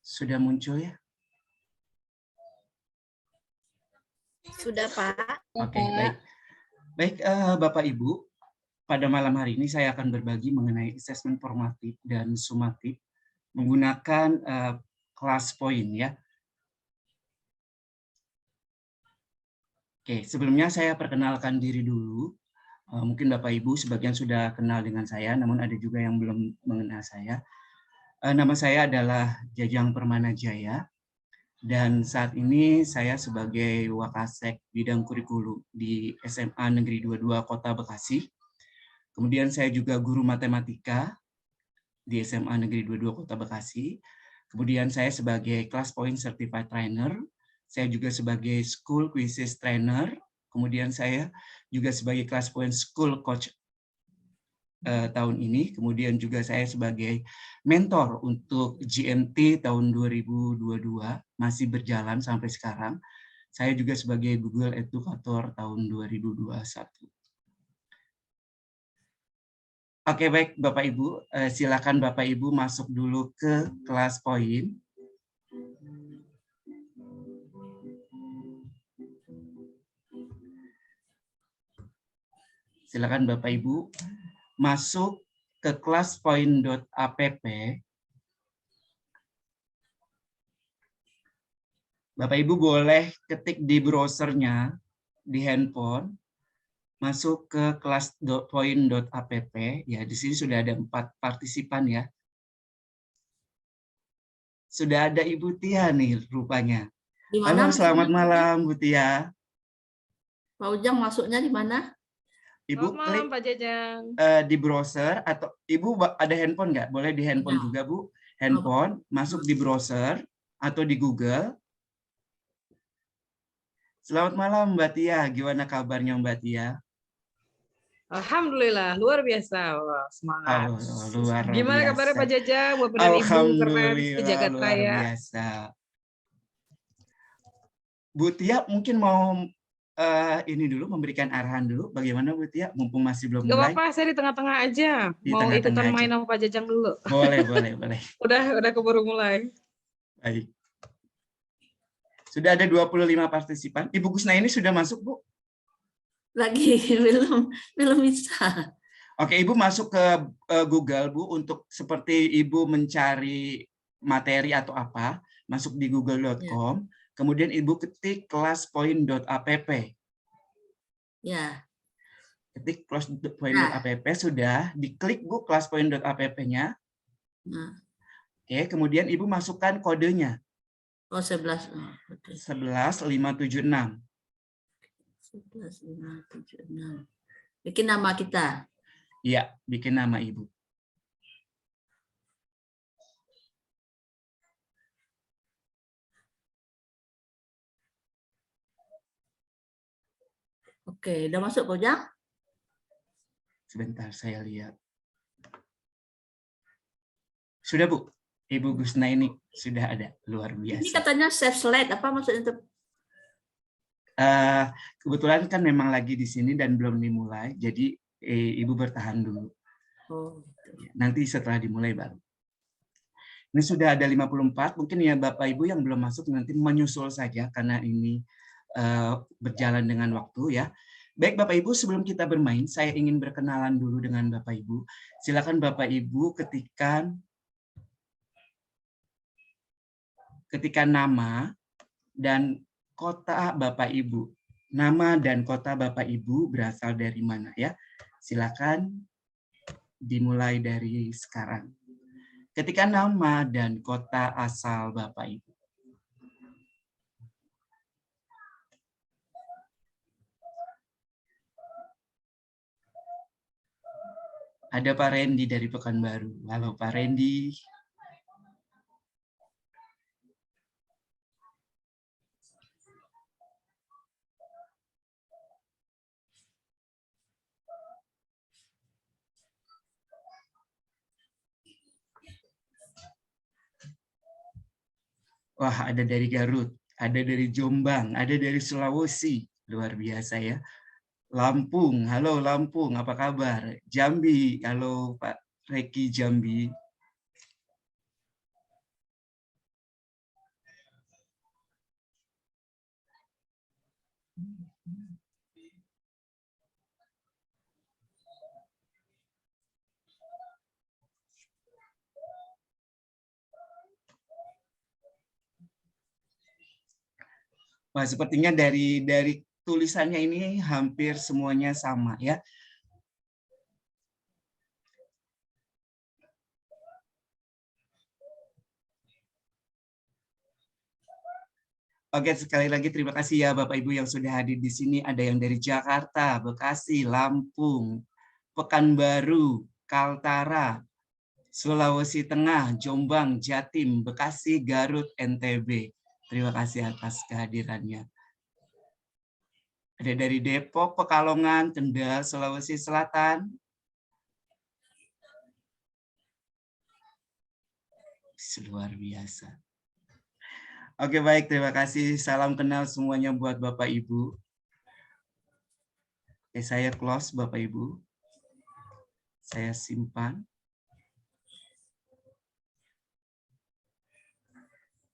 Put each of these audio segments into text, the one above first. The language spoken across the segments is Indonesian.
Sudah muncul ya? Sudah, Pak. Oke, baik. Baik, Bapak Ibu, pada malam hari ini saya akan berbagi mengenai asesmen formatif dan sumatif menggunakan kelas poin ya. Oke, sebelumnya saya perkenalkan diri dulu. Mungkin Bapak Ibu sebagian sudah kenal dengan saya, namun ada juga yang belum mengenal saya. Nama saya adalah Jajang Permana Jaya, dan saat ini saya sebagai Wakasek bidang kurikulum di SMA Negeri 22 Kota Bekasi. Kemudian saya juga guru matematika di SMA Negeri 22 Kota Bekasi. Kemudian saya sebagai Class Point Certified Trainer. Saya juga sebagai School Quizzes Trainer. Kemudian saya juga sebagai Class Point School Coach tahun ini. Kemudian juga saya sebagai mentor untuk GMT tahun 2022, masih berjalan sampai sekarang. Saya juga sebagai Google Educator tahun 2021. Oke, baik Bapak Ibu, silakan Bapak Ibu masuk dulu ke kelas poin. Silakan Bapak Ibu masuk ke kelaspoin.app. Bapak Ibu boleh ketik di browsernya di handphone, masuk ke kelas.poin.app. Ya, di sini sudah ada 4 partisipan ya. Sudah ada Ibu Tia nih rupanya. Halo, selamat malam Bu Tia. Pak Ujang masuknya di mana? Ibu malam, klik Pak Jajang. Di browser, atau Ibu ada handphone nggak? Boleh di handphone juga Bu. Handphone, masuk di browser atau di Google. Selamat malam Mbak Tia, gimana kabarnya Mbak Tia? Alhamdulillah, luar biasa. Wah, semangat. Luar Gimana biasa. kabarnya Pak Jajang? Bapak dan Ibu keren di Alhamdulillah luar Jakarta. biasa. Bu Tia mungkin mau ini dulu, memberikan arahan dulu, bagaimana Bu Tia, mumpung masih belum Gak mulai. apa-apa, saya di tengah-tengah aja. Di Mau tengah-tengah ikutan aja. main sama Pak Jajang dulu. Boleh, boleh, boleh. Udah keburu mulai. Baik. Sudah ada 25 partisipan. Ibu Gusna ini sudah masuk, Bu? Lagi belum bisa. Oke, Ibu masuk ke Google, Bu, untuk seperti Ibu mencari materi atau apa, masuk di google.com, kemudian Ibu ketik kelaspoin.app. Ya. Ketik kelaspoin.app, sudah, diklik Bu kelaspoin.app-nya. Oke, kemudian Ibu masukkan kodenya. Oh, 11. 11576. 11576. Bikin nama kita. Iya, bikin nama Ibu. Oke, udah masuk Pak Ujang? Sebentar, saya lihat. Sudah, Bu. Ibu Gusna ini sudah ada, luar biasa. Ini katanya save slide, apa maksudnya itu? Kebetulan kan memang lagi di sini dan belum dimulai, jadi Ibu bertahan dulu. Oh. Nanti setelah dimulai baru. Ini sudah ada 54, mungkin ya Bapak Ibu yang belum masuk nanti menyusul saja karena ini berjalan dengan waktu ya. Baik Bapak Ibu, sebelum kita bermain, saya ingin berkenalan dulu dengan Bapak Ibu. Silakan Bapak Ibu ketikkan nama dan kota Bapak Ibu. Nama dan kota Bapak Ibu berasal dari mana ya? Silakan dimulai dari sekarang. Ketika nama dan kota asal Bapak Ibu. Ada Pak Randy dari Pekanbaru. Halo Pak Randy. Wah, ada dari Garut, ada dari Jombang, ada dari Sulawesi. Luar biasa ya. Lampung, halo Lampung, apa kabar? Jambi, halo Pak Reki Jambi. Wah, sepertinya dari tulisannya ini hampir semuanya sama ya. Oke, sekali lagi terima kasih ya Bapak Ibu yang sudah hadir di sini. Ada yang dari Jakarta, Bekasi, Lampung, Pekanbaru, Kaltara, Sulawesi Tengah, Jombang, Jatim, Bekasi, Garut, NTB. Terima kasih atas kehadirannya. Ada dari Depok, Pekalongan, Kendal, Sulawesi Selatan. Luar biasa. Oke, baik. Terima kasih. Salam kenal semuanya buat Bapak Ibu. Oke, saya close Bapak Ibu. Saya simpan.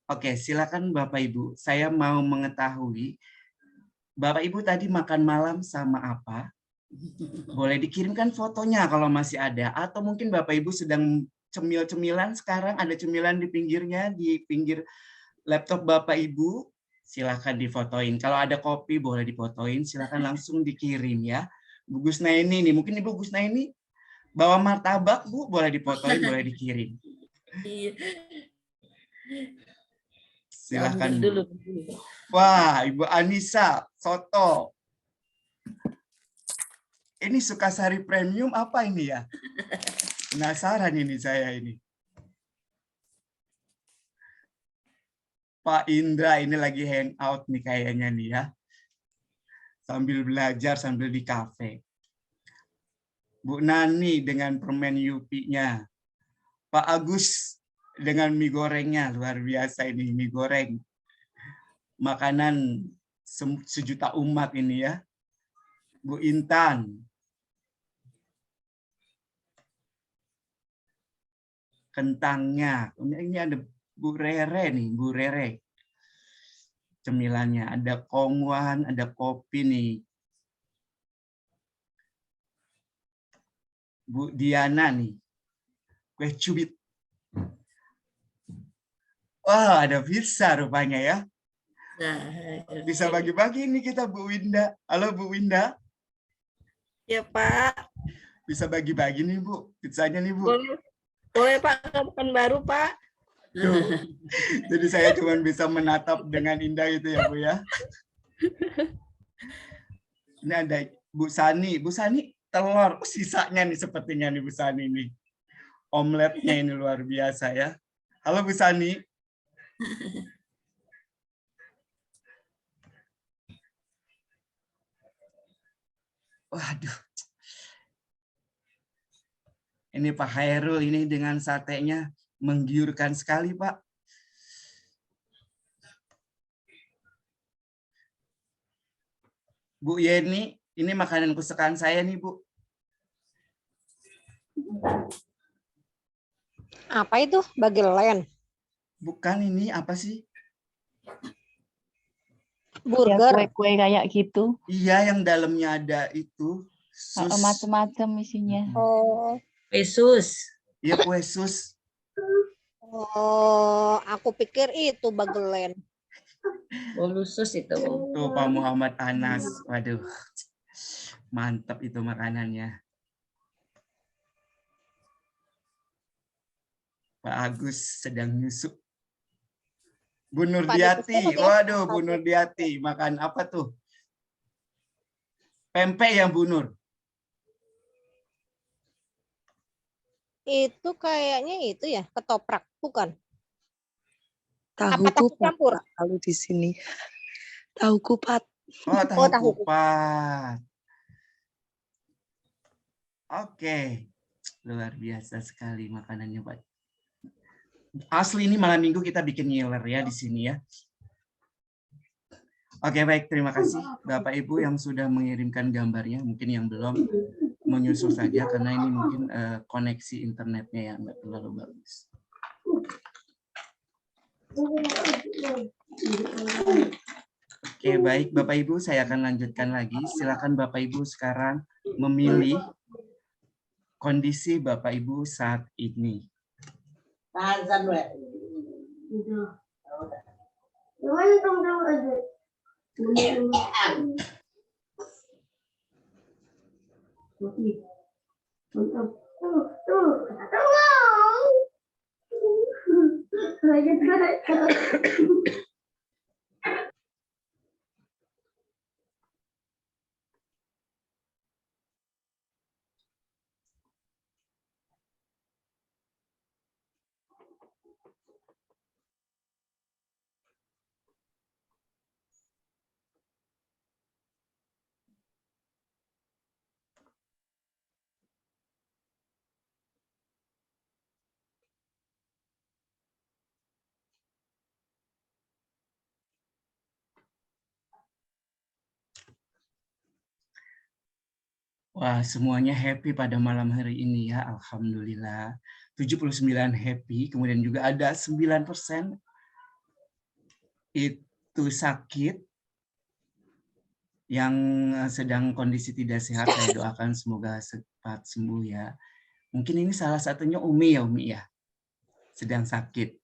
Oke, silakan Bapak Ibu. Saya mau mengetahui Bapak Ibu tadi makan malam sama apa? Boleh dikirimkan fotonya kalau masih ada. Atau mungkin Bapak Ibu sedang cemil-cemilan sekarang, ada cemilan di pinggirnya, di pinggir laptop Bapak Ibu, silakan difotoin. Kalau ada kopi boleh difotoin, silakan langsung dikirim ya. Bu Gusnaini nih, mungkin Ibu Gusnaini bawa martabak Bu, boleh difotoin, boleh dikirim. Iya. Silakan Ambil Bu. dulu. Wah, Ibu Anissa, soto. Ini Sukasari Premium apa ini ya? Penasaran ini saya ini. Pak Indra ini lagi hangout nih kayaknya nih ya. Sambil belajar, sambil di kafe. Bu Nani dengan permen Yupi-nya. Pak Agus dengan mie gorengnya. Luar biasa ini mie goreng. Makanan sejuta umat ini ya. Bu Intan. Kentangnya. Ini ada Bu Rere nih, Bu Rere. Cemilannya ada kongwan, ada kopi nih. Bu Diana nih. Kue cubit. Wah, ada pizza rupanya ya. Bisa bagi-bagi nih kita Bu Winda. Halo Bu Winda. Ya Pak. Bisa bagi-bagi nih Bu. Pizzanya nih Bu. Boleh Pak, bukan baru Pak. Tuh. Jadi saya cuma bisa menatap dengan indah itu ya Bu ya. Ini ada Bu Sani. Bu Sani telur. Sisanya nih sepertinya nih Bu Sani nih. Omeletnya ini luar biasa ya. Halo Bu Sani. Waduh. Ini Pak Hairul ini dengan satenya menggiurkan sekali Pak. Bu Yeni, ini makanan kesukaan saya nih Bu. Apa itu? Bagelen? Bukan, ini apa sih? Burger. Ya, kue-kue kayak gitu. Iya, yang dalamnya ada itu. Macam-macam isinya. Oh, Yesus. Iya, kue sus. oh, aku pikir itu bagelen. Bolusus itu. Tuh Pak Muhammad Anas. Waduh. Mantap itu makanannya. Pak Agus sedang nyusuk. Bu Nurdiati. Waduh, Bu Nurdiati. Makan apa tuh? Pempek ya Bu Nur? Itu kayaknya itu ya, ketoprak, bukan? Tahu Apa tahu kupat campur? Pak, kalau di sini. Tahu kupat. Oh, tahu tahu kupat. Oke. Luar biasa sekali makanannya, Pak. Asli ini malam minggu kita bikin ngiler ya di sini ya. Oke, baik. Terima kasih Bapak Ibu yang sudah mengirimkan gambarnya. Mungkin yang belum menyusul saja karena ini mungkin koneksi internetnya yang nggak terlalu bagus. Oke, baik Bapak Ibu, saya akan lanjutkan lagi. Silakan Bapak Ibu sekarang memilih kondisi Bapak Ibu saat ini. Wah, semuanya happy pada malam hari ini ya, alhamdulillah. 79 happy, kemudian juga ada 9% itu sakit, yang sedang kondisi tidak sehat. Saya doakan semoga cepat sembuh ya. Mungkin ini salah satunya Umi ya, sedang sakit.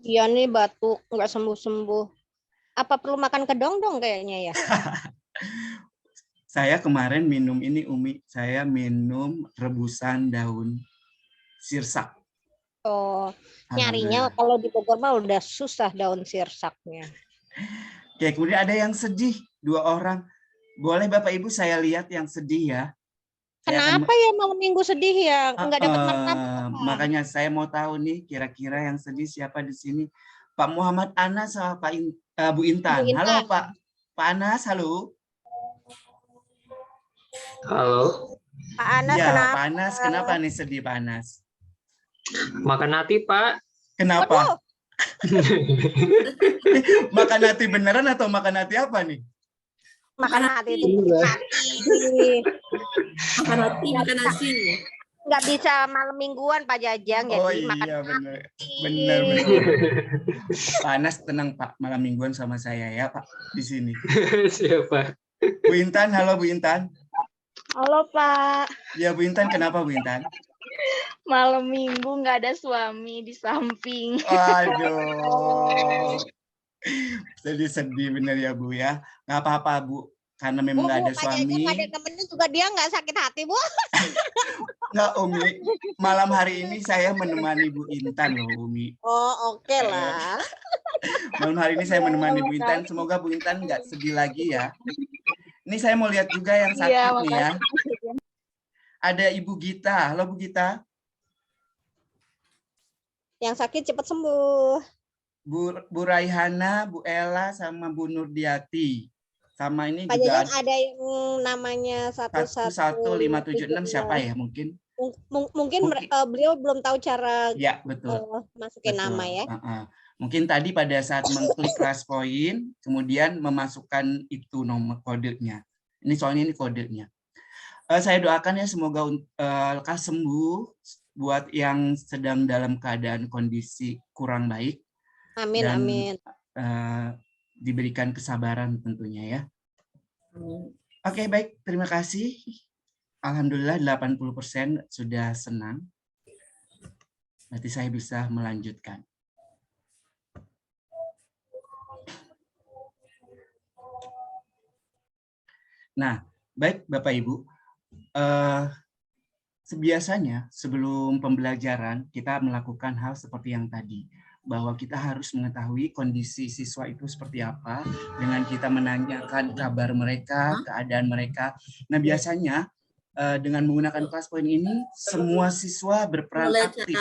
Iya nih batuk, nggak sembuh-sembuh. Apa perlu makan kedong-dong kayaknya ya? Saya kemarin minum ini Umi, saya minum rebusan daun sirsak. Oh, Alhamdulillah. nyarinya kalau di Bogor mah udah susah daun sirsaknya. Oke, kemudian ada yang sedih, 2 orang. Boleh Bapak Ibu saya lihat yang sedih ya. Saya akan Kenapa ya malam minggu sedih ya? Nggak dapat martabak. makanya saya mau tahu nih kira-kira yang sedih siapa di sini. Pak Muhammad Anas sama Bu Intan. Bu Intan. Halo Pak Anas, halo. Halo, Pak Anas Ya, kenapa? Pak Anas, kenapa nih sedih Pak Anas? makan hati Pak. Kenapa? Makan hati beneran atau makan hati apa nih? Makan hati itu Makan hati, makan nasi. nggak bisa malam mingguan Pak Jajang, Oh jadi makan iya bener. hati. Bener. Pak Anas tenang Pak, malam mingguan sama saya ya Pak di sini. Siapa? Bu Intan, halo Bu Intan. Halo Pak, Ya Bu Intan, kenapa Bu Intan? malam minggu nggak ada suami di samping. Aduh. Sedih bener ya Bu ya. Nggak apa-apa Bu, karena memang nggak ada Pak Jajang suami. nggak ada temennya juga dia nggak sakit hati Bu. Nggak Umi, malam hari ini saya menemani Bu Intan loh Umi. Oh oke lah. Malam hari ini saya menemani Bu Intan. Semoga Bu Intan nggak sedih lagi ya. Ini saya mau lihat juga yang sakit Iya, nih ya. Ada Ibu Gita. Halo Bu Gita. Yang sakit cepat sembuh. Bu Raihana, Bu Ella, sama Bu Nurdiati. Sama ini Pak juga Jajang ada yang namanya 11576 siapa ya mungkin? Mungkin beliau belum tahu cara Ya betul. masukin Betul. nama ya. Mungkin tadi pada saat mengklik last point, kemudian memasukkan itu nomor kodenya. Ini soalnya ini kodenya. Saya doakan ya semoga lekas sembuh buat yang sedang dalam keadaan kondisi kurang baik. Amin, dan, amin. Diberikan kesabaran tentunya ya. Oke, baik. Terima kasih. Alhamdulillah 80% sudah senang. Nanti saya bisa melanjutkan. Nah, baik Bapak Ibu, biasanya sebelum pembelajaran kita melakukan hal seperti yang tadi, bahwa kita harus mengetahui kondisi siswa itu seperti apa, dengan kita menanyakan kabar mereka, keadaan mereka. Nah, biasanya dengan menggunakan kelas poin ini, semua siswa berperan aktif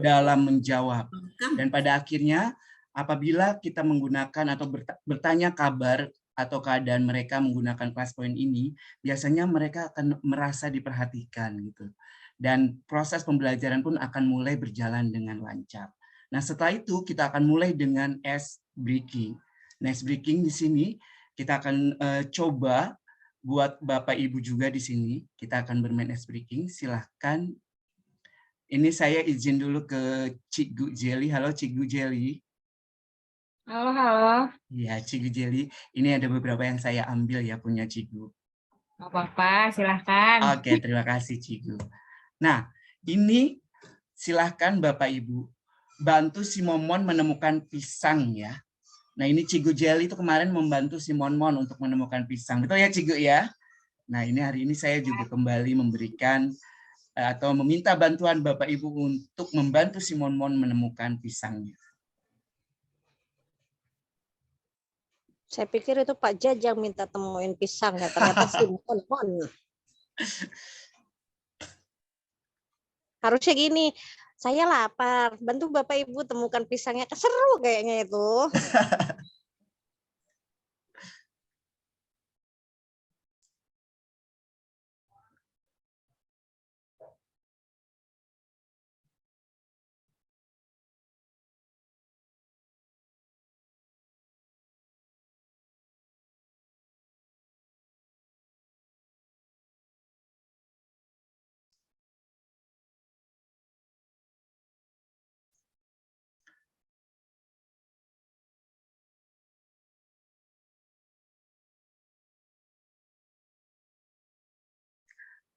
dalam menjawab. Dan pada akhirnya, apabila kita menggunakan atau bertanya kabar atau keadaan mereka menggunakan kelas poin ini, biasanya mereka akan merasa diperhatikan gitu. Dan proses pembelajaran pun akan mulai berjalan dengan lancar. Nah, setelah itu kita akan mulai dengan ice breaking. Nah, ice breaking di sini kita akan coba buat Bapak Ibu juga di sini. Kita akan bermain ice breaking. Silahkan. Ini saya izin dulu ke Cikgu Jelly. Halo Cikgu Jelly. Halo, halo. Ya, Cigu Jelly. Ini ada beberapa yang saya ambil ya punya Cigu. Gak apa-apa, silahkan. Oke, terima kasih Cigu. Nah, ini silahkan Bapak Ibu bantu si Momon menemukan pisang ya. Nah, ini Cigu Jelly itu kemarin membantu si Momon untuk menemukan pisang. Betul ya Cigu ya? Nah, ini hari ini saya juga kembali memberikan atau meminta bantuan Bapak Ibu untuk membantu si Momon menemukan pisangnya. Saya pikir itu Pak Jajang minta temuin pisang ya, ternyata si Mon. Harusnya gini, saya lapar, bantu Bapak Ibu temukan pisangnya. Seru kayaknya itu.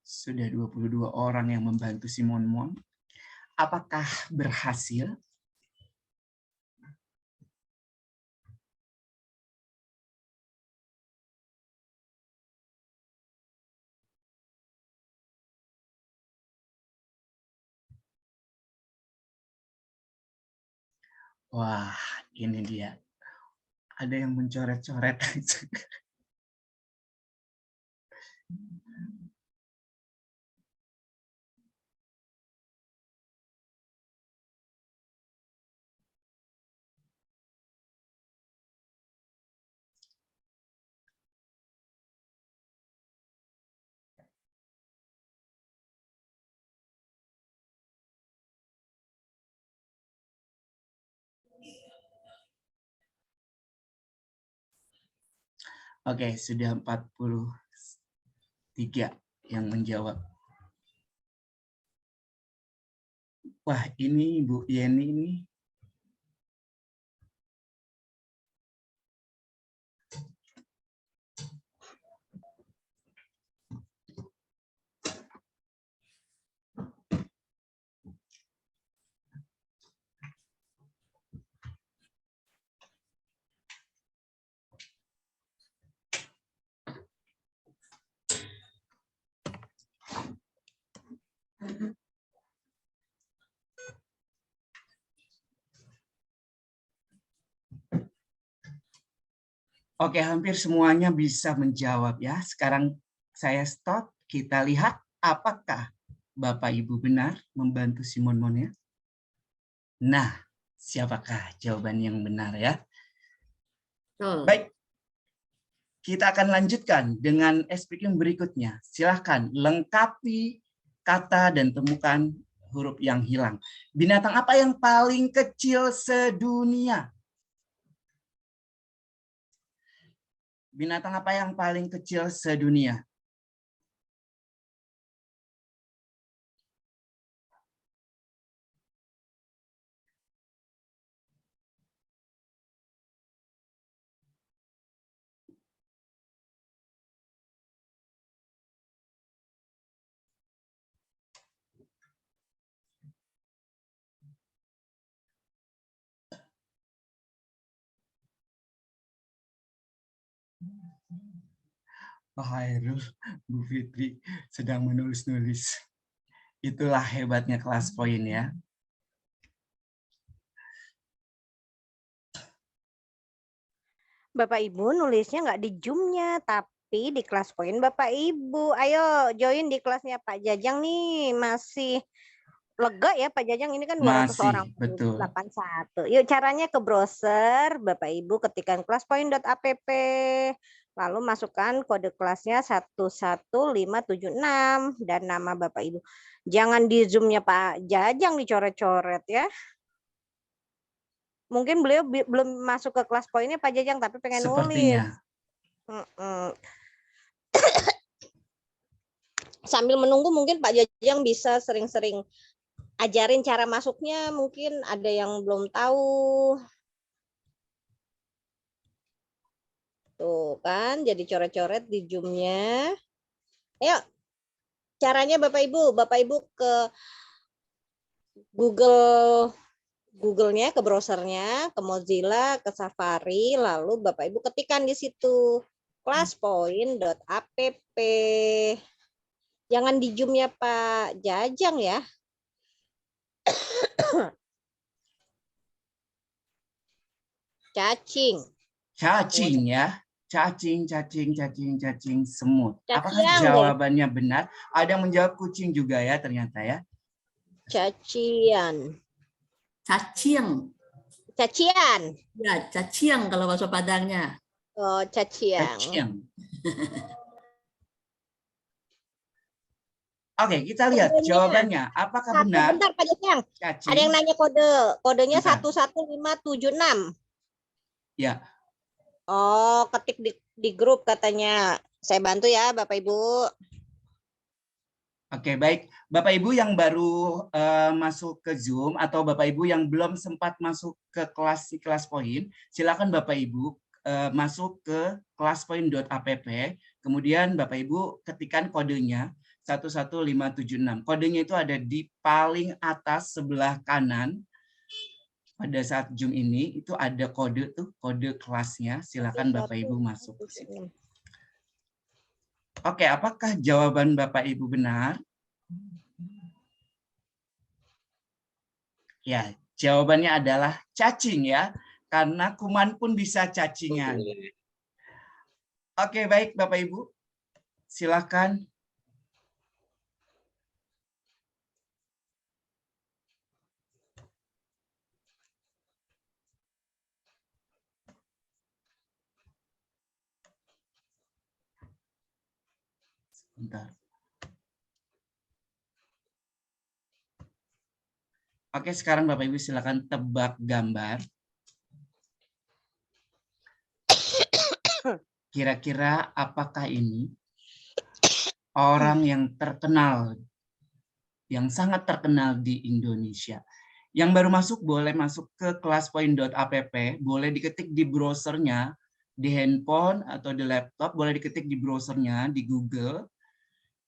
Sudah 22 orang yang membantu si Mon. Apakah berhasil? Wah, ini dia. Ada yang mencoret-coret. Oke, sudah 43 yang menjawab. Wah, ini Bu Yeni ini. Oke, hampir semuanya bisa menjawab ya. Sekarang saya stop, kita lihat apakah Bapak Ibu benar membantu si Mon ya. Nah, siapakah jawaban yang benar ya? Baik, kita akan lanjutkan dengan speaking berikutnya. Silahkan lengkapi kata dan temukan huruf yang hilang. Binatang apa yang paling kecil sedunia? Binatang apa yang paling kecil sedunia? Pak Hairul, Bu Fitri sedang menulis-nulis. Itulah hebatnya kelas poin ya. Bapak Ibu nulisnya nggak di Zoom-nya, tapi di kelas poin Bapak Ibu. Ayo join di kelasnya Pak Jajang nih, masih lega ya Pak Jajang, ini kan 200 Masih, orang, betul. 81. Yuk caranya ke browser, Bapak Ibu ketikkan kelaspoin.app, lalu masukkan kode kelasnya 11576 dan nama Bapak Ibu. Jangan di Zoom-nya Pak Jajang dicoret-coret ya. Mungkin beliau belum masuk ke kelas poinnya Pak Jajang, tapi pengen Sepertinya. nulis. Sambil menunggu mungkin Pak Jajang bisa sering-sering ajarin cara masuknya, mungkin ada yang belum tahu. Tuh kan jadi coret-coret di Zoom-nya. Ayo, caranya Bapak Ibu ke Google-nya, ke browsernya, ke Mozilla, ke Safari, lalu Bapak Ibu ketikkan di situ classpoint.app. Jangan di Zoom-nya Pak Jajang ya. Cacing. Cacing ya. Cacing semut. Apakah Cacian deh. jawabannya benar? Ada yang menjawab kucing juga ya ternyata ya. Cacian. Caciang. Cacian. Ya, caciang kalau bahasa Padangnya. Oh, cacian. Cacing. Oke, kita lihat Kodenya. jawabannya. Apakah benar? Bentar Pak Jajang. Cacing. Ada yang nanya kode. Kodenya Bentar. 11576. Ya. Oh, ketik di grup katanya. Saya bantu ya Bapak Ibu. Oke, baik. Bapak Ibu yang baru masuk ke Zoom atau Bapak Ibu yang belum sempat masuk ke kelas poin, silakan Bapak Ibu masuk ke classpoint.app. Kemudian Bapak Ibu ketikkan kodenya 11576. Kodenya itu ada di paling atas sebelah kanan. Pada saat Zoom ini itu ada kode tuh, kode kelasnya. Silakan Bapak Ibu masuk ke situ. Oke, apakah jawaban Bapak Ibu benar? Ya, jawabannya adalah cacing ya. Karena kuman pun bisa cacingan. Oke, baik Bapak Ibu. Silakan. Bentar. Oke, sekarang Bapak Ibu silakan tebak gambar. Kira-kira apakah ini orang yang terkenal, yang sangat terkenal di Indonesia? Yang baru masuk boleh masuk ke classpoint.app, boleh diketik di browsernya, di handphone atau di laptop, boleh diketik di browsernya, di Google,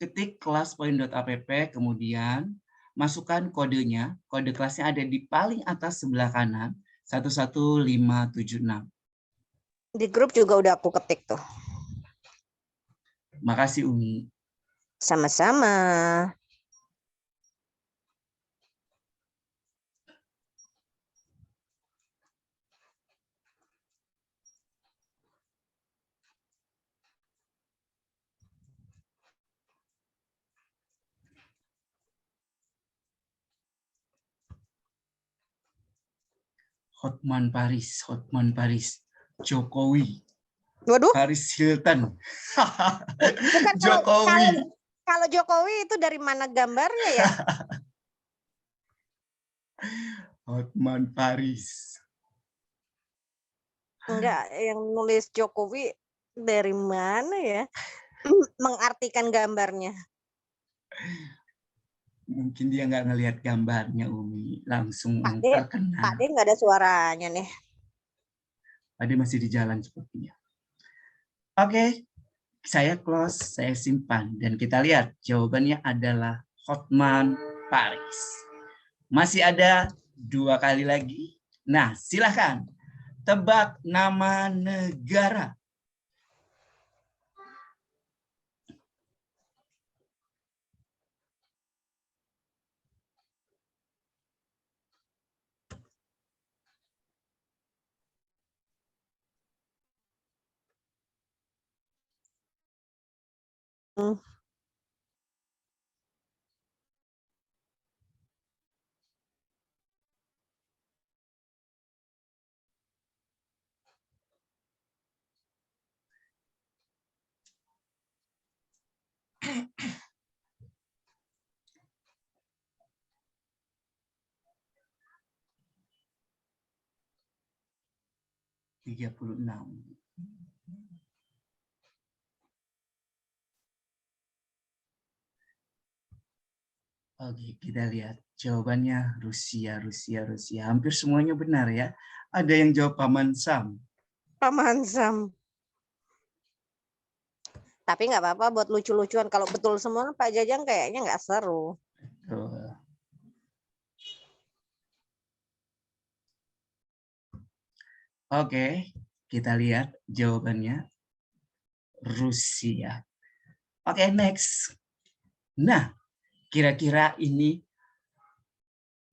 ketik classpoint.app, kemudian masukkan kodenya, kode kelasnya ada di paling atas sebelah kanan, 11576. Di grup juga udah aku ketik tuh. Makasih Umi. Sama-sama. Hotman Paris, Jokowi, Waduh, Paris Hilton. bukan Jokowi. kalau Jokowi itu dari mana gambarnya ya? Hotman Paris. Enggak, yang nulis Jokowi dari mana ya? Mengartikan gambarnya. Mungkin dia nggak ngelihat gambarnya Umi, langsung Pak terkenal. D nggak ada suaranya nih. Pak D masih di jalan sepertinya. Oke, saya close, saya simpan. Dan kita lihat jawabannya adalah Hotman Paris. Masih ada 2 kali lagi. Nah, silakan tebak nama negara. Hmm. Oke, kita lihat jawabannya Rusia. Hampir semuanya benar ya. Ada yang jawab Paman Sam. Paman Sam. Tapi nggak apa-apa buat lucu-lucuan. Kalau betul semua Pak Jajang kayaknya nggak seru. Betul. Oke, kita lihat jawabannya Rusia. Oke, next. Nah, kira-kira ini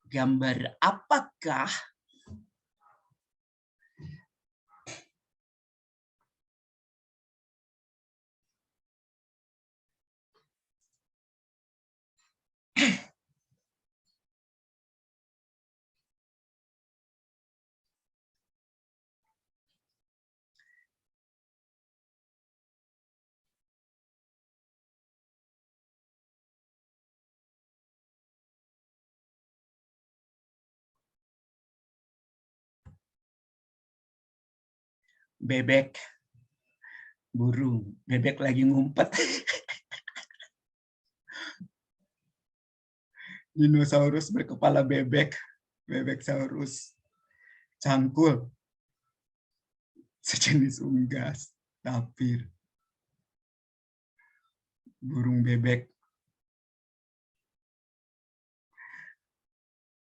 gambar apakah? Bebek, burung, bebek lagi ngumpet. Dinosaurus berkepala bebek, bebeksaurus, cangkul, sejenis unggas, tapir, burung bebek.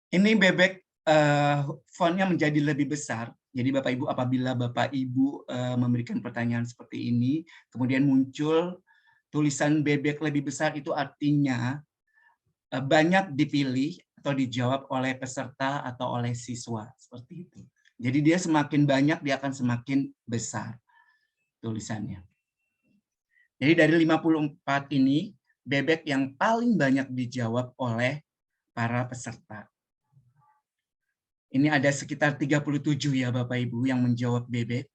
Ini bebek fontnya menjadi lebih besar. Jadi Bapak Ibu, apabila Bapak Ibu memberikan pertanyaan seperti ini, kemudian muncul tulisan bebek lebih besar, itu artinya banyak dipilih atau dijawab oleh peserta atau oleh siswa, seperti itu. Jadi dia semakin banyak, dia akan semakin besar tulisannya. Jadi dari 54 ini, bebek yang paling banyak dijawab oleh para peserta. Ini ada sekitar 37 ya Bapak Ibu yang menjawab bebek.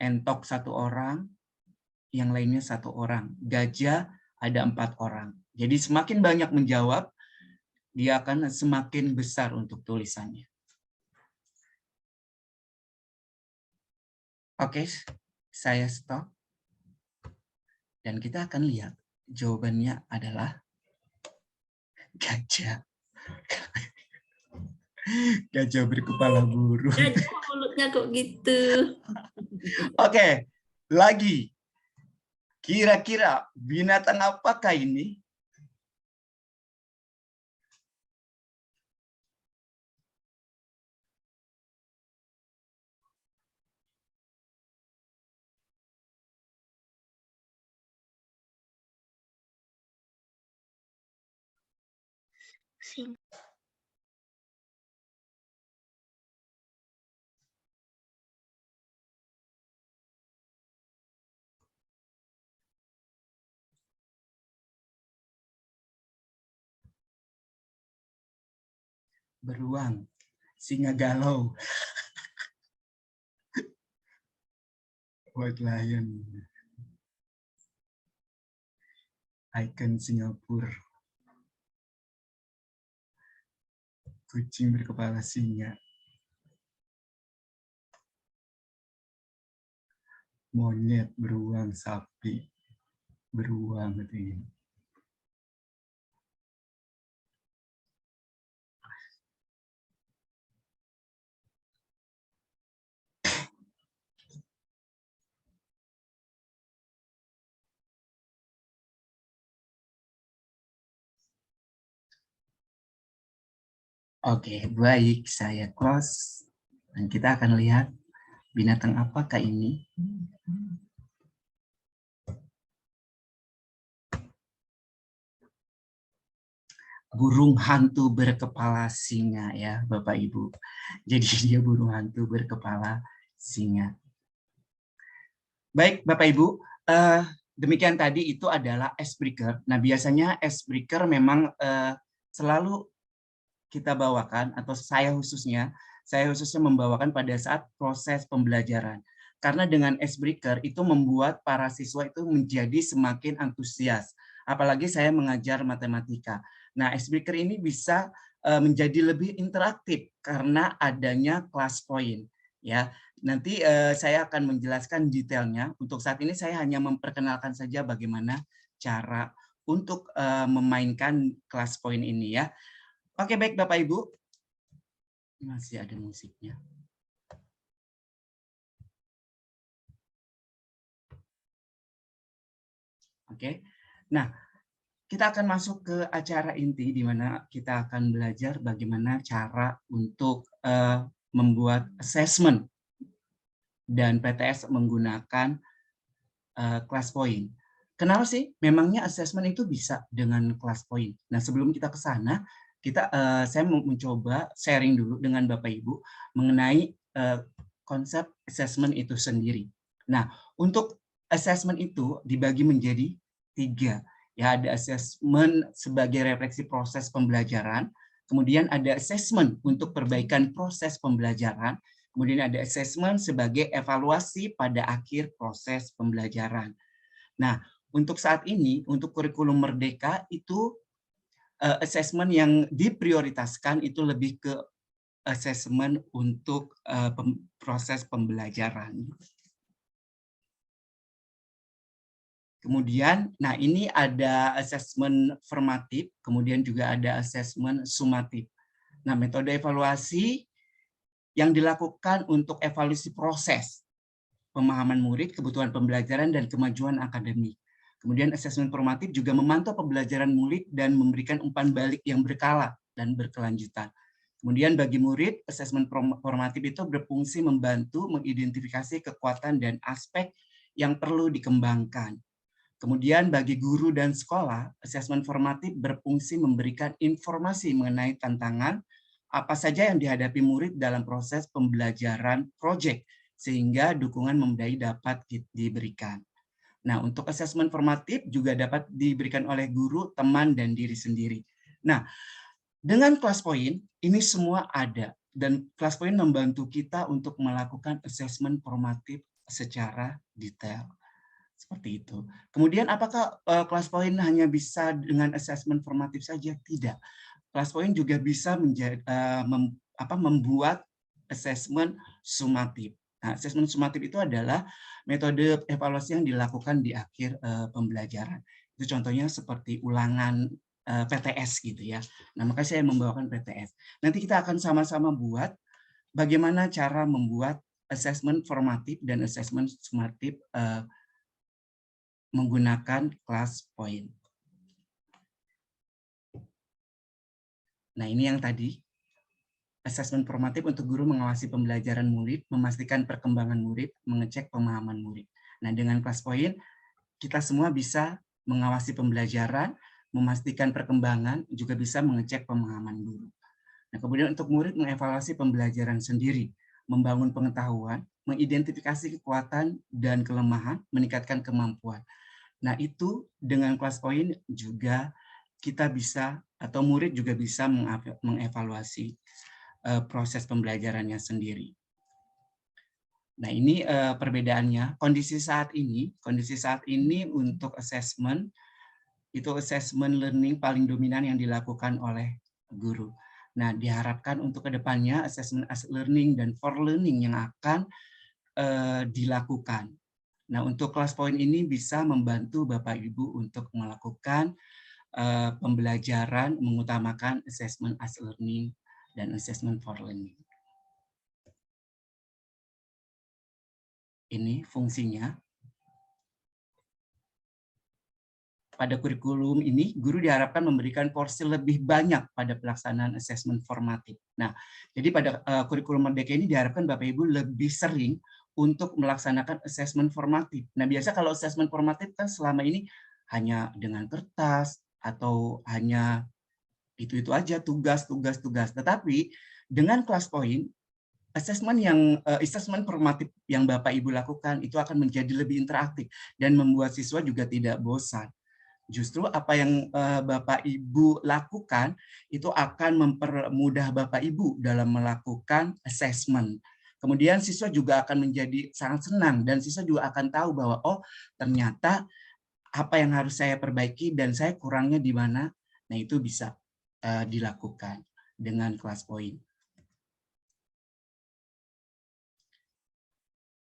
Entok 1 orang, yang lainnya 1 orang. Gajah ada 4 orang. Jadi semakin banyak menjawab, dia akan semakin besar untuk tulisannya. Oke, saya stop. Dan kita akan lihat jawabannya adalah gajah. Gajah berkepala burung. Gajah mulutnya kok gitu. Oke, lagi. Kira-kira binatang apakah ini? Beruang, singa galau, white lion, icon Singapura, kucing berkepala singa, monyet, beruang, sapi, beruang gitu. Oke, baik, saya close. Dan kita akan lihat binatang apakah ini. Burung hantu berkepala singa ya, Bapak Ibu. Jadi dia burung hantu berkepala singa. Baik, Bapak Ibu, demikian tadi itu adalah icebreaker. Nah, biasanya icebreaker memang selalu kita bawakan, atau saya khususnya membawakan pada saat proses pembelajaran. Karena dengan icebreaker itu membuat para siswa itu menjadi semakin antusias. Apalagi saya mengajar matematika. Nah, icebreaker ini bisa menjadi lebih interaktif karena adanya class point. Ya, nanti saya akan menjelaskan detailnya. Untuk saat ini saya hanya memperkenalkan saja bagaimana cara untuk memainkan class point ini ya. Oke, baik Bapak Ibu. Masih ada musiknya. Oke. Nah, kita akan masuk ke acara inti di mana kita akan belajar bagaimana cara untuk membuat assessment dan PTS menggunakan class point. Kenapa sih memangnya assessment itu bisa dengan class point? Nah, sebelum kita ke sana, saya mau mencoba sharing dulu dengan Bapak Ibu mengenai konsep assessment itu sendiri. Nah, untuk assessment itu dibagi menjadi 3. Ya, ada assessment sebagai refleksi proses pembelajaran, kemudian ada assessment untuk perbaikan proses pembelajaran, kemudian ada assessment sebagai evaluasi pada akhir proses pembelajaran. Nah, untuk saat ini, untuk kurikulum Merdeka itu assessment yang diprioritaskan itu lebih ke assessment untuk proses pembelajaran. Kemudian, nah ini ada assessment formatif, kemudian juga ada assessment sumatif. Nah, metode evaluasi yang dilakukan untuk evaluasi proses pemahaman murid, kebutuhan pembelajaran, dan kemajuan akademik. Kemudian asesmen formatif juga memantau pembelajaran murid dan memberikan umpan balik yang berkala dan berkelanjutan. Kemudian bagi murid, asesmen formatif itu berfungsi membantu mengidentifikasi kekuatan dan aspek yang perlu dikembangkan. Kemudian bagi guru dan sekolah, asesmen formatif berfungsi memberikan informasi mengenai tantangan apa saja yang dihadapi murid dalam proses pembelajaran proyek, sehingga dukungan memadai dapat diberikan. Nah, untuk asesmen formatif juga dapat diberikan oleh guru, teman, dan diri sendiri. Nah, dengan class point, ini semua ada. Dan class point membantu kita untuk melakukan asesmen formatif secara detail. Seperti itu. Kemudian apakah class point hanya bisa dengan asesmen formatif saja? Tidak. Class point juga bisa membuat asesmen sumatif. Nah, asesmen sumatif itu adalah metode evaluasi yang dilakukan di akhir pembelajaran. Itu contohnya seperti ulangan PTS gitu ya. Nah, makanya saya membawakan PTS. Nanti kita akan sama-sama buat bagaimana cara membuat asesmen formatif dan asesmen sumatif menggunakan class point. Nah, ini yang tadi. Asesmen formatif untuk guru mengawasi pembelajaran murid, memastikan perkembangan murid, mengecek pemahaman murid. Nah, dengan class point, kita semua bisa mengawasi pembelajaran, memastikan perkembangan, juga bisa mengecek pemahaman guru. Nah, kemudian untuk murid mengevaluasi pembelajaran sendiri, membangun pengetahuan, mengidentifikasi kekuatan dan kelemahan, meningkatkan kemampuan. Nah, itu dengan class point juga kita bisa, atau murid juga bisa mengevaluasi proses pembelajarannya sendiri. Nah, ini perbedaannya. Kondisi saat ini untuk assessment, itu assessment learning paling dominan yang dilakukan oleh guru. Nah, diharapkan untuk kedepannya assessment as learning dan for learning yang akan dilakukan. Nah, untuk class point ini bisa membantu Bapak Ibu untuk melakukan pembelajaran mengutamakan assessment as learning dan assessment for learning. Ini fungsinya. Pada kurikulum ini, guru diharapkan memberikan porsi lebih banyak pada pelaksanaan assessment formatif. Nah, jadi pada kurikulum Merdeka ini diharapkan Bapak Ibu lebih sering untuk melaksanakan assessment formatif. Nah, biasa kalau assessment formatif kan selama ini hanya dengan kertas atau hanya itu aja tugas. Tetapi dengan class point, assessment formatif yang Bapak Ibu lakukan itu akan menjadi lebih interaktif dan membuat siswa juga tidak bosan. Justru apa yang Bapak Ibu lakukan itu akan mempermudah Bapak Ibu dalam melakukan assessment. Kemudian siswa juga akan menjadi sangat senang dan siswa juga akan tahu bahwa oh ternyata apa yang harus saya perbaiki dan saya kurangnya di mana. Nah, itu bisa dilakukan dengan class point.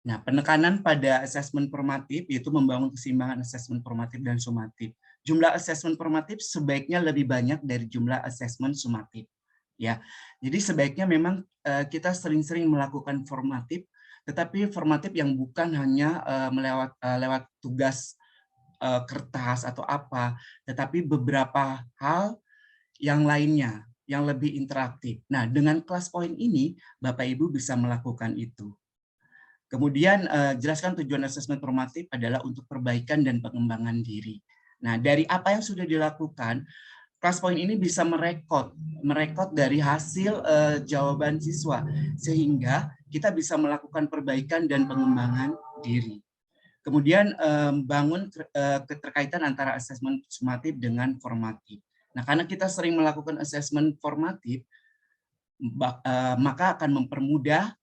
Nah, penekanan pada asesmen formatif yaitu membangun keseimbangan asesmen formatif dan sumatif. Jumlah asesmen formatif sebaiknya lebih banyak dari jumlah asesmen sumatif. Ya, jadi sebaiknya memang kita sering-sering melakukan formatif, tetapi formatif yang bukan hanya lewat tugas kertas atau apa, tetapi beberapa hal yang lainnya yang lebih interaktif. Nah, dengan kelas poin ini Bapak Ibu bisa melakukan itu. Kemudian jelaskan tujuan asesmen formatif adalah untuk perbaikan dan pengembangan diri. Nah, dari apa yang sudah dilakukan, kelas poin ini bisa merekod dari hasil jawaban siswa, sehingga kita bisa melakukan perbaikan dan pengembangan diri. Kemudian bangun keterkaitan antara asesmen sumatif dengan formatif. Nah, karena kita sering melakukan asesmen formatif, maka akan mempermudah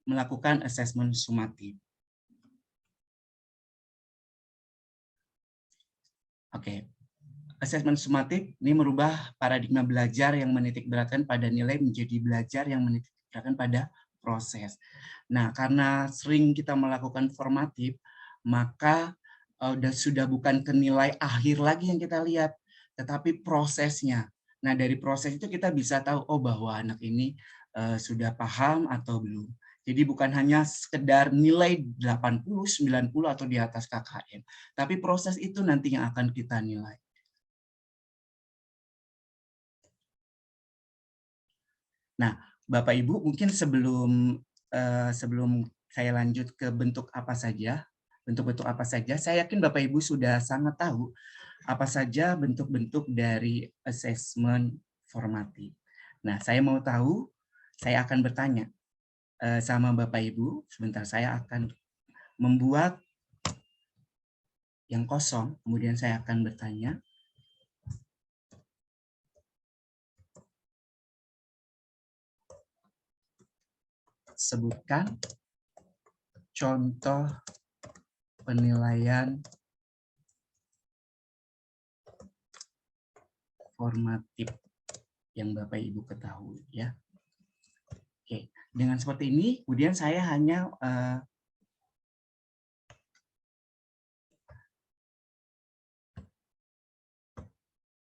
melakukan asesmen sumatif. Oke. Asesmen sumatif ini merubah paradigma belajar yang menitikberatkan pada nilai menjadi belajar yang menitikberatkan pada proses. Nah, karena sering kita melakukan formatif, maka sudah bukan ke nilai akhir lagi yang kita lihat, tetapi prosesnya. Nah, dari proses itu kita bisa tahu, oh bahwa anak ini sudah paham atau belum. Jadi bukan hanya sekedar nilai 80, 90 atau di atas KKM, tapi proses itu nanti yang akan kita nilai. Nah, Bapak Ibu, mungkin sebelum saya lanjut ke bentuk apa saja, saya yakin Bapak Ibu sudah sangat tahu apa saja bentuk-bentuk dari asesmen formatif. Nah, saya mau tahu, saya akan bertanya sama Bapak Ibu, sebentar saya akan membuat yang kosong, kemudian saya akan bertanya. Sebutkan contoh penilaian formatif yang Bapak Ibu ketahui ya. Oke, dengan seperti ini kemudian saya hanya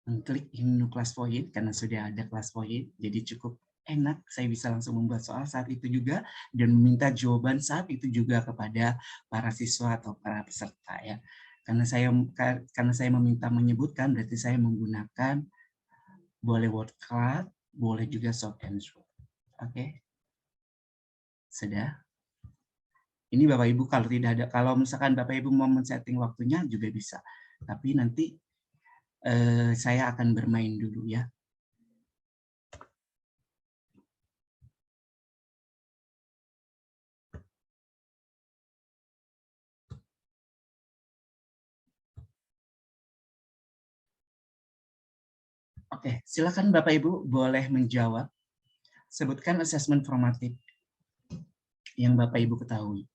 mengklik menu kelas poin karena sudah ada kelas poin, jadi cukup enak, saya bisa langsung membuat soal saat itu juga dan meminta jawaban saat itu juga kepada para siswa atau para peserta ya. Karena saya meminta menyebutkan, berarti saya menggunakan boleh word cloud, boleh juga short answer. Oke. Sudah. Ini Bapak Ibu kalau tidak ada, kalau misalkan Bapak Ibu mau men-setting waktunya juga bisa. Tapi nanti saya akan bermain dulu ya. Oke, silakan Bapak Ibu boleh menjawab. Sebutkan asesmen formatif yang Bapak Ibu ketahui.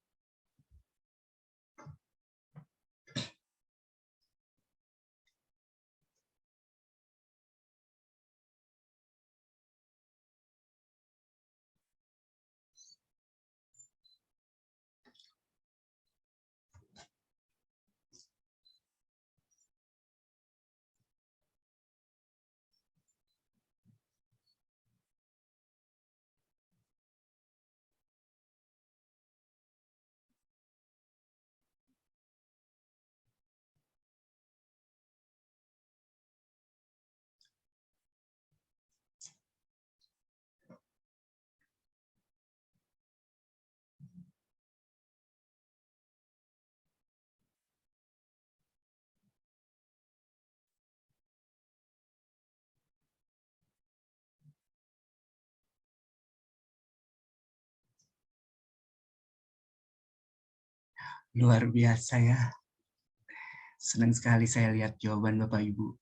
Luar biasa ya. Senang sekali saya lihat jawaban Bapak Ibu.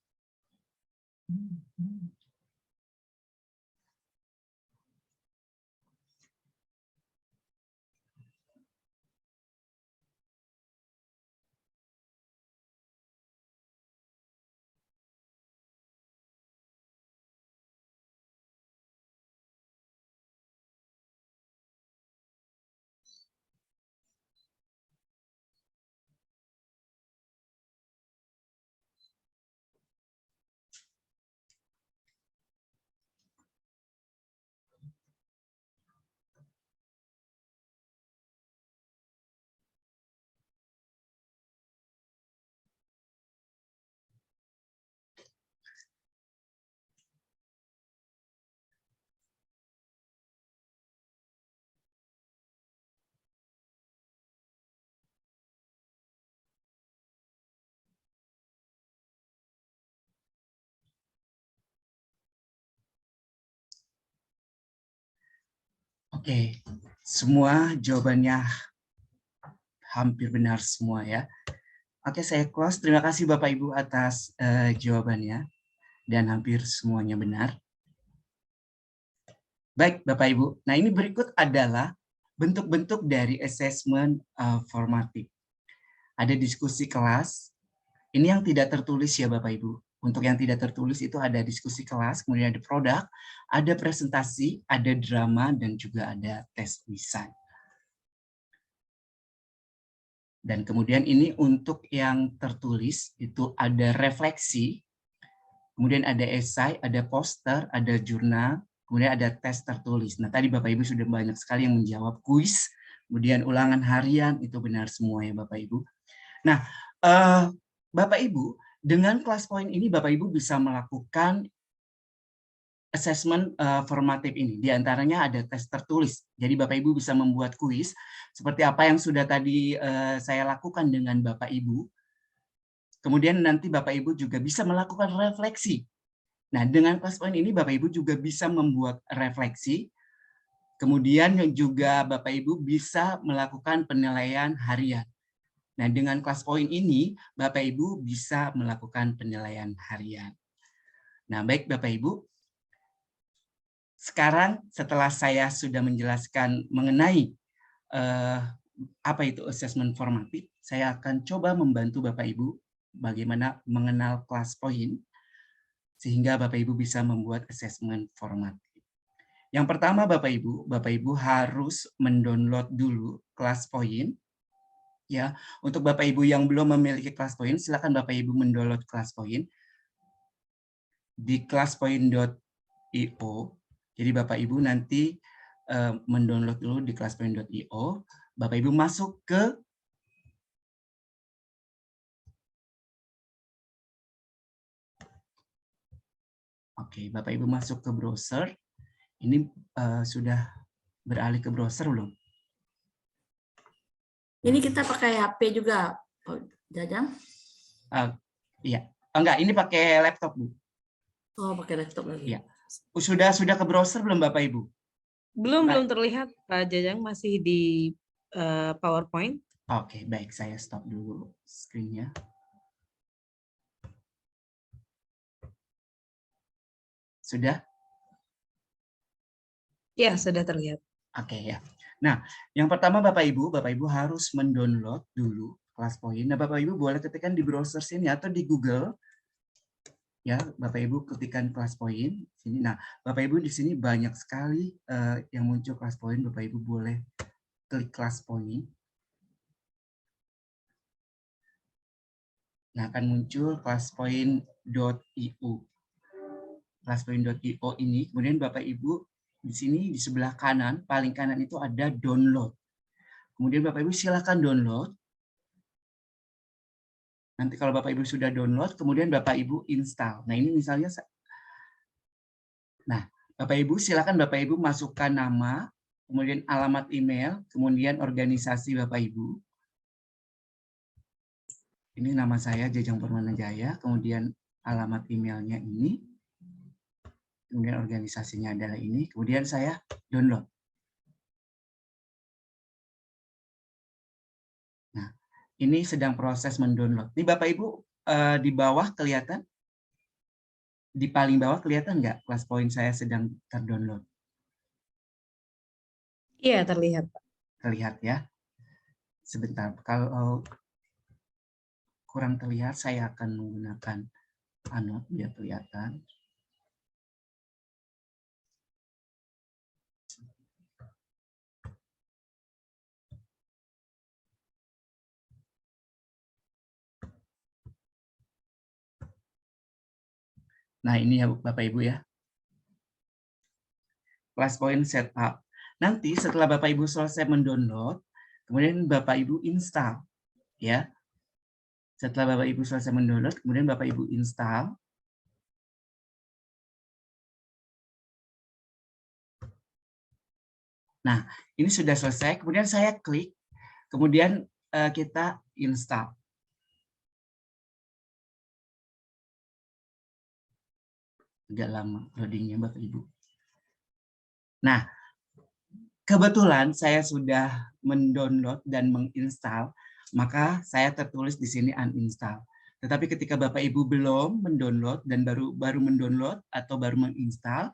Oke, semua jawabannya hampir benar semua ya. Oke, saya close. Terima kasih Bapak Ibu atas jawabannya dan hampir semuanya benar. Baik Bapak Ibu, nah ini berikut adalah bentuk-bentuk dari assessment formatif. Ada diskusi kelas, ini yang tidak tertulis ya Bapak Ibu. Untuk yang tidak tertulis itu ada diskusi kelas, kemudian ada produk, ada presentasi, ada drama, dan juga ada tes desain. Dan kemudian ini untuk yang tertulis itu ada refleksi, kemudian ada esai, ada poster, ada jurnal, kemudian ada tes tertulis. Nah tadi Bapak Ibu sudah banyak sekali yang menjawab kuis, kemudian ulangan harian, itu benar semua ya Bapak Ibu. Nah Bapak Ibu, dengan kelas poin ini Bapak Ibu bisa melakukan assessment formatif ini. Di antaranya ada tes tertulis. Jadi Bapak Ibu bisa membuat kuis seperti apa yang sudah tadi saya lakukan dengan Bapak Ibu. Kemudian nanti Bapak Ibu juga bisa melakukan refleksi. Nah, dengan kelas poin ini Bapak Ibu juga bisa membuat refleksi. Kemudian juga Bapak Ibu bisa melakukan penilaian harian. Nah, dengan kelas poin ini Bapak Ibu bisa melakukan penilaian harian. Nah, baik Bapak Ibu. Sekarang setelah saya sudah menjelaskan mengenai apa itu assessment formatif, saya akan coba membantu Bapak Ibu bagaimana mengenal kelas poin sehingga Bapak Ibu bisa membuat assessment formatif. Yang pertama Bapak Ibu harus mendownload dulu kelas poin. Ya, untuk Bapak Ibu yang belum memiliki kelas poin, silakan Bapak Ibu mendownload kelas poin di classpoint.io. Jadi Bapak Ibu nanti mendownload dulu di classpoint.io. Bapak Ibu masuk ke Bapak Ibu masuk ke browser. Ini sudah beralih ke browser belum? Ini kita pakai HP juga, Jajang? Iya. Enggak, ini pakai laptop, Bu. Oh, pakai laptop lagi. Iya. Sudah ke browser belum Bapak Ibu? Belum terlihat Pak Jajang, masih di PowerPoint. Oke, baik, saya stop dulu screen-nya. Sudah? Ya, sudah terlihat. Oke ya. Nah, yang pertama Bapak Ibu harus mendownload dulu kelas poin. Nah, Bapak Ibu boleh ketikkan di browser sini atau di Google. Ya, Bapak Ibu ketikkan kelas poin sini. Nah, Bapak Ibu di sini banyak sekali yang muncul kelas poin. Bapak Ibu boleh klik kelas poin. Nah, akan muncul classpoint.io. Classpoint.io ini, kemudian Bapak Ibu di sini di sebelah kanan, paling kanan itu ada download. Kemudian Bapak Ibu silakan download. Nanti kalau Bapak Ibu sudah download, kemudian Bapak Ibu install. Nah, ini misalnya, nah, Bapak Ibu silakan Bapak Ibu masukkan nama, kemudian alamat email, kemudian organisasi Bapak Ibu. Ini nama saya Jajang Permanajaya, kemudian alamat emailnya ini, kemudian organisasinya adalah ini, kemudian saya download. Nah, ini sedang proses mendownload. Ini Bapak Ibu di bawah kelihatan? Di paling bawah kelihatan nggak kelas poin saya sedang terdownload? Iya, terlihat, Pak. Terlihat ya. Sebentar, kalau kurang terlihat saya akan menggunakan Anot biar kelihatan. Nah, ini ya Bapak Ibu ya. Class point setup. Nanti setelah Bapak Ibu selesai mendownload, kemudian Bapak Ibu install ya. Setelah Bapak Ibu selesai mendownload, kemudian Bapak Ibu install. Nah, ini sudah selesai. Kemudian saya klik, kemudian kita install. Agak lama loadingnya Bapak Ibu. Nah, kebetulan saya sudah mendownload dan menginstal, maka saya tertulis di sini uninstall. Tetapi ketika Bapak Ibu belum mendownload dan baru mendownload atau baru menginstal,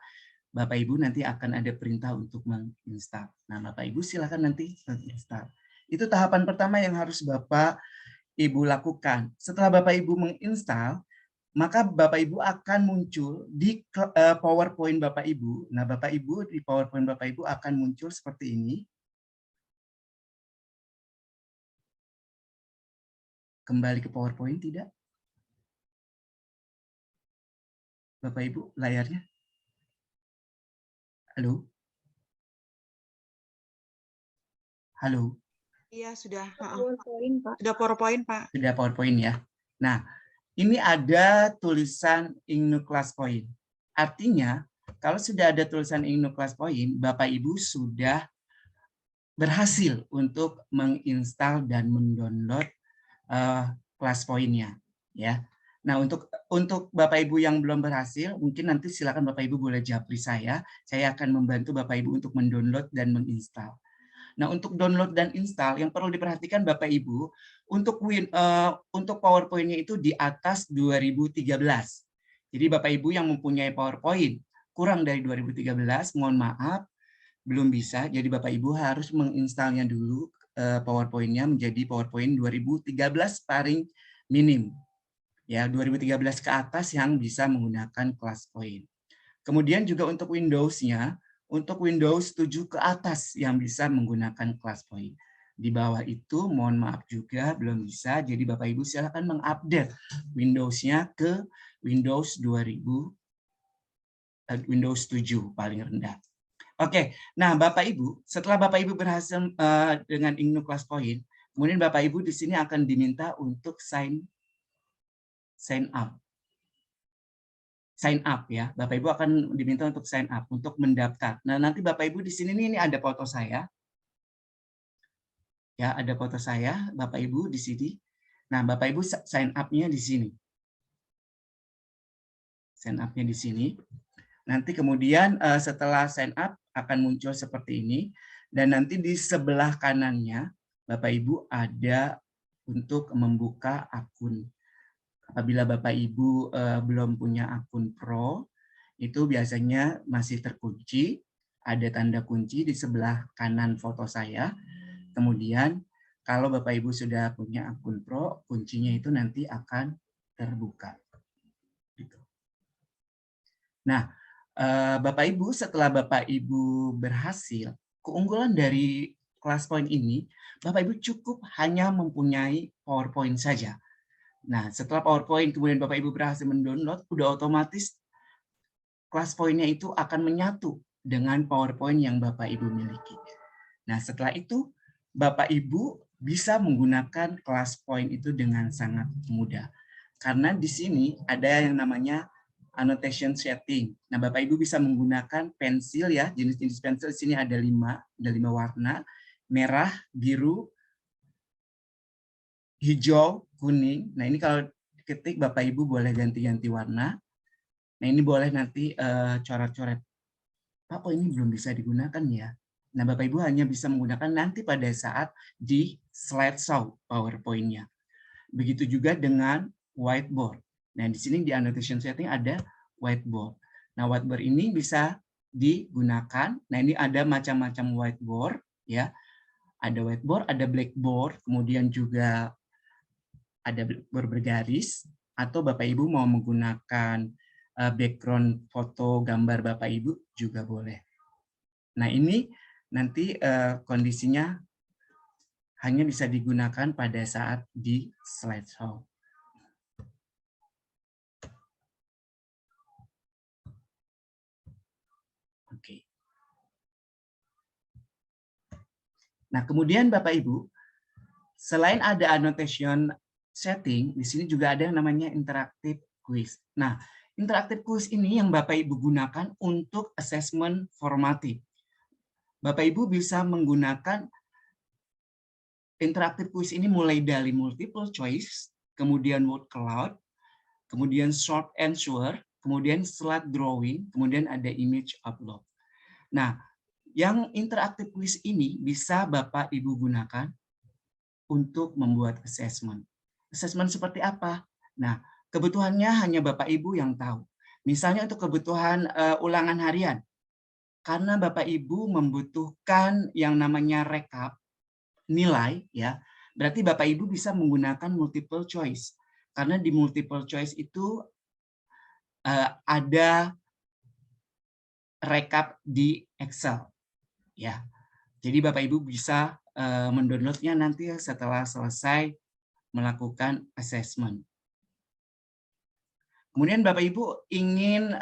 Bapak Ibu nanti akan ada perintah untuk menginstal. Nah, Bapak Ibu silakan nanti menginstal. Itu tahapan pertama yang harus Bapak Ibu lakukan. Setelah Bapak Ibu menginstal, maka Bapak Ibu akan muncul di PowerPoint Bapak Ibu. Nah, Bapak Ibu di PowerPoint Bapak Ibu akan muncul seperti ini. Kembali ke PowerPoint tidak? Bapak Ibu, layarnya. Halo? Halo? Iya, sudah. PowerPoint, Pak. Sudah PowerPoint, Pak. Sudah PowerPoint ya. Nah, ini ada tulisan Ingnu Class Point. Artinya, kalau sudah ada tulisan Ingnu Class Point, Bapak Ibu sudah berhasil untuk menginstal dan mendownload Class Point-nya, ya. Nah, untuk Bapak Ibu yang belum berhasil, mungkin nanti silakan Bapak Ibu boleh japri saya akan membantu Bapak Ibu untuk mendownload dan menginstal. Nah, untuk download dan install yang perlu diperhatikan Bapak Ibu, untuk PowerPoint-nya itu di atas 2013. Jadi Bapak Ibu yang mempunyai PowerPoint kurang dari 2013, mohon maaf, belum bisa. Jadi Bapak Ibu harus menginstalnya dulu PowerPoint-nya menjadi PowerPoint 2013 paling minim. Ya, 2013 ke atas yang bisa menggunakan ClassPoint. Kemudian juga untuk Windows-nya, untuk Windows 7 ke atas yang bisa menggunakan ClassPoint. Di bawah itu mohon maaf juga belum bisa, jadi Bapak Ibu silakan mengupdate Windows-nya ke Windows 7 paling rendah. Oke, nah Bapak Ibu, setelah Bapak Ibu berhasil dengan Ingnu ClassPoint, kemudian Bapak Ibu di sini akan diminta untuk sign up ya. Bapak Ibu akan diminta untuk sign up, untuk mendaftar. Nah, nanti Bapak Ibu di sini ini ada foto saya. Ya, ada foto saya, Bapak Ibu di sini. Nah, Bapak Ibu sign up-nya di sini. Sign up-nya di sini. Nanti kemudian setelah sign up akan muncul seperti ini, dan nanti di sebelah kanannya Bapak Ibu ada untuk membuka akun. Apabila Bapak Ibu belum punya akun Pro, itu biasanya masih terkunci, ada tanda kunci di sebelah kanan foto saya. Kemudian kalau Bapak Ibu sudah punya akun Pro, kuncinya itu nanti akan terbuka. Gitu. Nah, Bapak Ibu, setelah Bapak Ibu berhasil, keunggulan dari ClassPoint ini, Bapak Ibu cukup hanya mempunyai PowerPoint saja. Nah, setelah PowerPoint kemudian Bapak Ibu berhasil mendownload, udah otomatis ClassPoint-nya itu akan menyatu dengan PowerPoint yang Bapak Ibu miliki. Nah, setelah itu Bapak Ibu bisa menggunakan ClassPoint itu dengan sangat mudah. Karena di sini ada yang namanya annotation setting. Nah, Bapak Ibu bisa menggunakan pensil ya, jenis-jenis pensil di sini ada 5 warna, merah, biru, hijau, kuning. Nah, ini kalau ketik Bapak Ibu boleh ganti-ganti warna. Nah, ini boleh nanti coret-coret. Pak, kok ini belum bisa digunakan ya? Nah, Bapak Ibu hanya bisa menggunakan nanti pada saat di slideshow PowerPoint-nya. Begitu juga dengan whiteboard. Nah, di sini di annotation setting ada whiteboard. Nah, whiteboard ini bisa digunakan. Nah, ini ada macam-macam whiteboard ya. Ada whiteboard, ada blackboard, kemudian juga ada blackboard bergaris, atau Bapak Ibu mau menggunakan background foto gambar Bapak Ibu juga boleh. Nah, ini nanti kondisinya hanya bisa digunakan pada saat di slideshow. Oke. Nah, kemudian Bapak Ibu, selain ada annotation setting, di sini juga ada yang namanya interactive quiz. Nah, interactive quiz ini yang Bapak Ibu gunakan untuk assessment formatif. Bapak Ibu bisa menggunakan interactive quiz ini mulai dari multiple choice, kemudian word cloud, kemudian short answer, kemudian slide drawing, kemudian ada image upload. Nah, Yang interaktif quiz ini bisa Bapak Ibu gunakan untuk membuat assessment. Assessment seperti apa? Nah, kebutuhannya hanya Bapak Ibu yang tahu. Misalnya untuk kebutuhan ulangan harian, karena Bapak Ibu membutuhkan yang namanya rekap nilai, ya, berarti Bapak Ibu bisa menggunakan multiple choice. Karena di multiple choice itu ada rekap di Excel, ya. Jadi Bapak Ibu bisa mendownloadnya nanti setelah selesai melakukan assessment. Kemudian Bapak Ibu ingin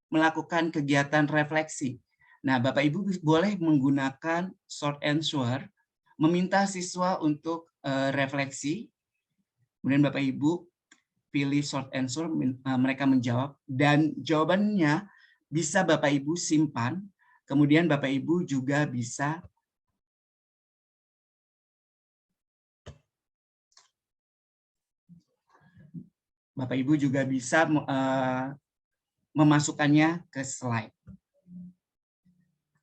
melakukan kegiatan refleksi. Nah, Bapak Ibu boleh menggunakan short answer, meminta siswa untuk refleksi. Kemudian Bapak Ibu pilih short answer, mereka menjawab, dan jawabannya bisa Bapak Ibu simpan. Kemudian Bapak Ibu juga bisa memasukkannya ke slide.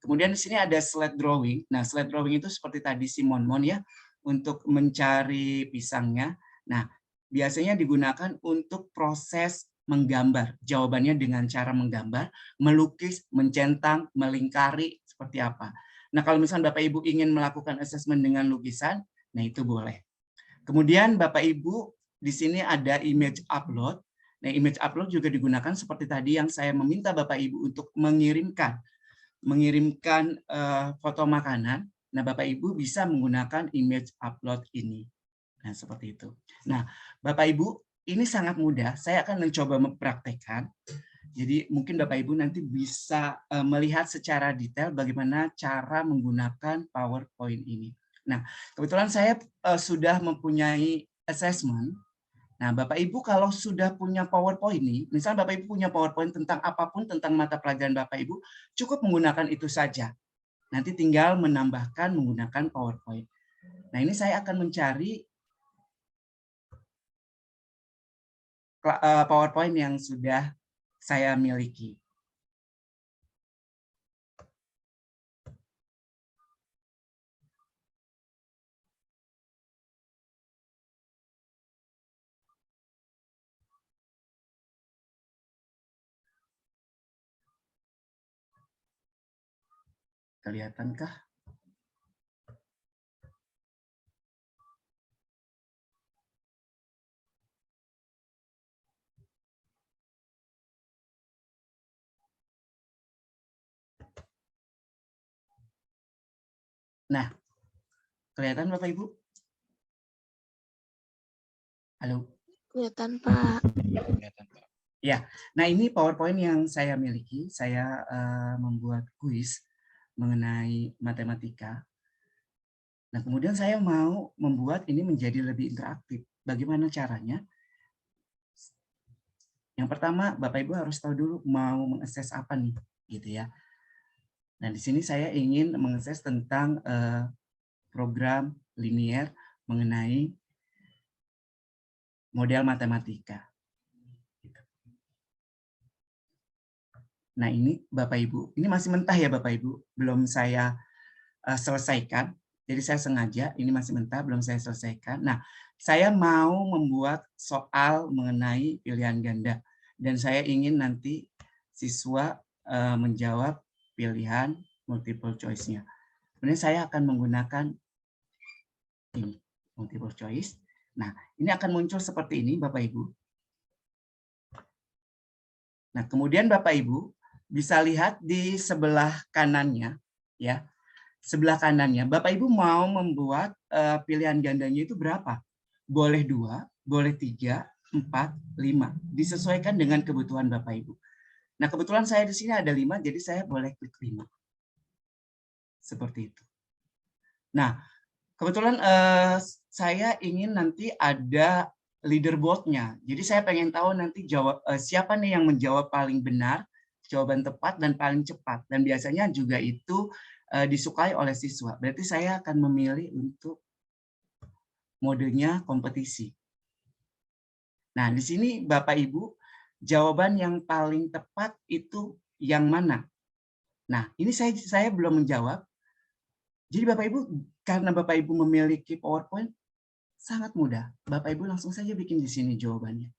Kemudian di sini ada slide drawing. Nah, slide drawing itu seperti tadi si Monmon ya, untuk mencari pisangnya. Nah, biasanya digunakan untuk proses menggambar. Jawabannya dengan cara menggambar, melukis, mencentang, melingkari, seperti apa. Nah, kalau misalnya Bapak Ibu ingin melakukan assessment dengan lukisan, nah itu boleh. Kemudian Bapak Ibu, di sini ada image upload. Nah, image upload juga digunakan seperti tadi yang saya meminta Bapak Ibu untuk mengirimkan foto makanan. Nah, Bapak Ibu bisa menggunakan image upload ini. Nah, seperti itu. Nah, Bapak Ibu, ini sangat mudah. Saya akan mencoba mempraktekkan. Jadi mungkin Bapak Ibu nanti bisa melihat secara detail bagaimana cara menggunakan PowerPoint ini. Nah, kebetulan saya sudah mempunyai assessment. Nah, Bapak Ibu kalau sudah punya PowerPoint ini, misalnya Bapak Ibu punya PowerPoint tentang apapun tentang mata pelajaran Bapak Ibu, cukup menggunakan itu saja. Nanti tinggal menambahkan menggunakan PowerPoint. Nah, ini saya akan mencari PowerPoint yang sudah saya miliki. Kelihatankah? Nah, kelihatan Bapak Ibu? Halo? Kelihatan, Pak. Ya, nah ini PowerPoint yang saya miliki. Saya membuat kuis mengenai matematika. Nah, kemudian saya mau membuat ini menjadi lebih interaktif. Bagaimana caranya? Yang pertama, Bapak Ibu harus tahu dulu mau mengakses apa nih, gitu ya. Nah, di sini saya ingin mengakses tentang program linier mengenai model matematika. Nah, ini Bapak Ibu, ini masih mentah ya Bapak Ibu, belum saya selesaikan. Jadi saya sengaja, ini masih mentah, belum saya selesaikan. Nah, saya mau membuat soal mengenai pilihan ganda. Dan saya ingin nanti siswa menjawab pilihan multiple choice-nya. Kemudian saya akan menggunakan ini, multiple choice. Nah, ini akan muncul seperti ini Bapak Ibu. Nah, kemudian Bapak Ibu bisa lihat di sebelah kanannya, ya. Sebelah kanannya, Bapak Ibu mau membuat pilihan gandanya itu berapa? Boleh 2, boleh 3, 4, 5. Disesuaikan dengan kebutuhan Bapak Ibu. Nah, kebetulan saya di sini ada 5, jadi saya boleh klik 5. Seperti itu. Nah, kebetulan saya ingin nanti ada leaderboard-nya. Jadi saya pengen tahu nanti siapa nih yang menjawab paling benar, jawaban tepat dan paling cepat. Dan biasanya juga itu disukai oleh siswa. Berarti saya akan memilih untuk modenya kompetisi. Nah, di sini Bapak Ibu, jawaban yang paling tepat itu yang mana? Nah, ini saya belum menjawab. Jadi Bapak Ibu, karena Bapak Ibu memiliki PowerPoint, sangat mudah. Bapak Ibu langsung saja bikin di sini jawabannya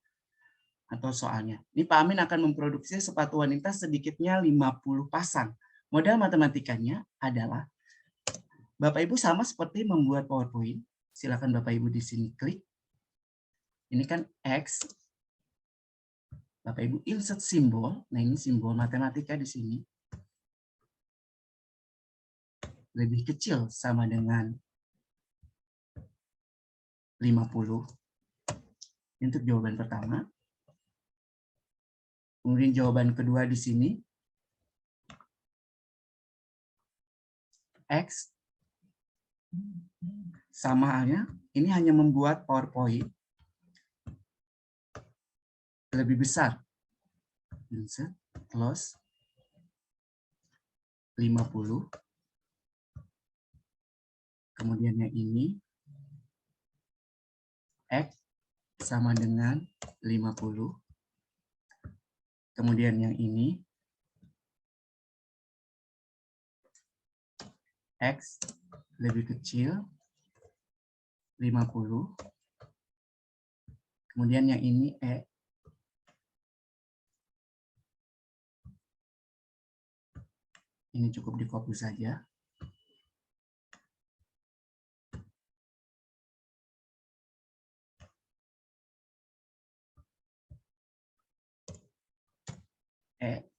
atau soalnya. Ini Pak Amin akan memproduksi sepatu wanita sedikitnya 50 pasang. Modal matematikanya adalah Bapak Ibu sama seperti membuat PowerPoint. Silakan Bapak Ibu di sini klik. Ini kan X. Bapak Ibu insert simbol. Nah, ini simbol matematika di sini. Lebih kecil sama dengan 50. Untuk jawaban pertama. Kemudian jawaban kedua di sini. X. Sama halnya, ini hanya membuat PowerPoint lebih besar. Insert, close, 50. Kemudian yang ini, X sama dengan 50. Kemudian yang ini, X lebih kecil, 50. Kemudian yang ini, E. Ini cukup di-copy saja.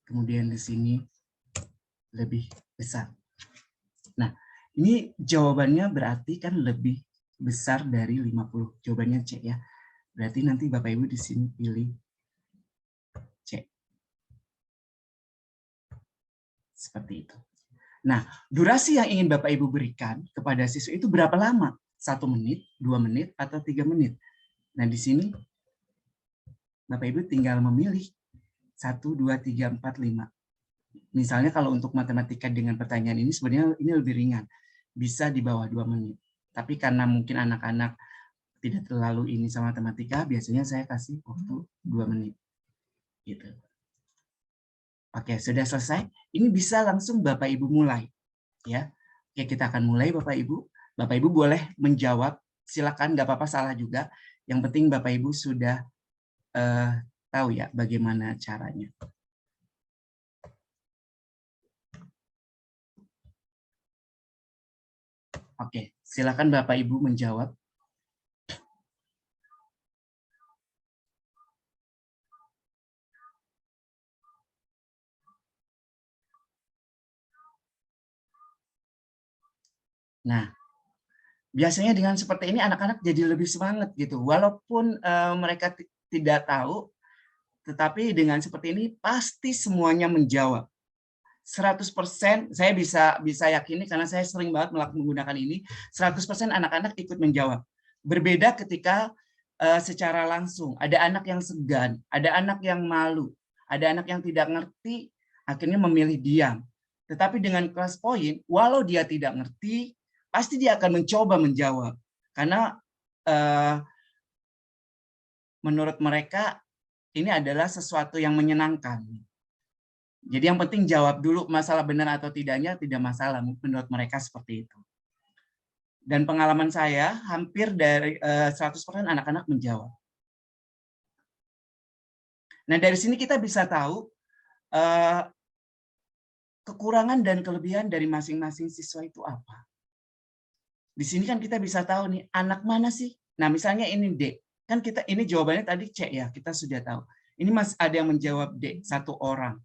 Kemudian di sini lebih besar. Nah, ini jawabannya berarti kan lebih besar dari 50. Jawabannya C ya. Berarti nanti Bapak Ibu di sini pilih C. Seperti itu. Nah, durasi yang ingin Bapak Ibu berikan kepada siswa itu berapa lama? 1 menit, 2 menit, atau 3 menit? Nah, di sini Bapak Ibu tinggal memilih 1, 2, 3, 4, 5. Misalnya kalau untuk matematika dengan pertanyaan ini sebenarnya ini lebih ringan. Bisa di bawah 2 menit. Tapi karena mungkin anak-anak tidak terlalu ini sama matematika, biasanya saya kasih waktu 2 menit. Gitu. Oke, sudah selesai. Ini bisa langsung Bapak Ibu mulai. Ya. Oke, kita akan mulai Bapak Ibu. Bapak Ibu boleh menjawab. Silakan, nggak apa-apa salah juga. Yang penting Bapak Ibu sudah tahu ya bagaimana caranya. Oke, silakan Bapak Ibu menjawab. Nah, biasanya dengan seperti ini anak-anak jadi lebih semangat gitu. Walaupun mereka tidak tahu, tetapi dengan seperti ini pasti semuanya menjawab. 100% saya bisa yakini karena saya sering banget menggunakan ini, 100% anak-anak ikut menjawab. Berbeda ketika secara langsung, ada anak yang segan, ada anak yang malu, ada anak yang tidak ngerti, akhirnya memilih diam. Tetapi dengan kelas point, walau dia tidak ngerti, pasti dia akan mencoba menjawab. Karena menurut mereka ini adalah sesuatu yang menyenangkan. Jadi yang penting jawab dulu, masalah benar atau tidaknya tidak masalah menurut mereka seperti itu. Dan pengalaman saya hampir dari 100% anak-anak menjawab. Nah, dari sini kita bisa tahu kekurangan dan kelebihan dari masing-masing siswa itu apa. Di sini kan kita bisa tahu nih anak mana sih. Nah, misalnya ini D. Kan kita ini jawabannya tadi C ya, kita sudah tahu. Ini masih ada yang menjawab D, 1 orang.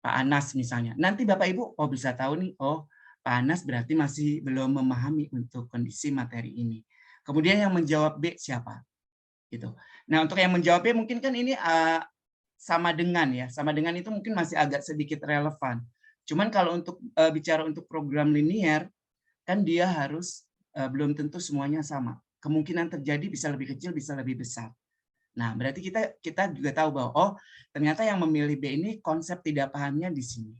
Pak Anas misalnya. Nanti Bapak Ibu bisa tahu nih, oh Pak Anas berarti masih belum memahami untuk kondisi materi ini. Kemudian yang menjawab B siapa? Gitu. Nah, untuk yang menjawab B mungkin kan ini sama dengan ya. Sama dengan itu mungkin masih agak sedikit relevan. Cuman kalau untuk bicara untuk program linear, kan dia harus belum tentu semuanya sama. Kemungkinan terjadi bisa lebih kecil, bisa lebih besar. Nah, berarti kita juga tahu bahwa oh ternyata yang memilih B ini konsep tidak pahamnya di sini.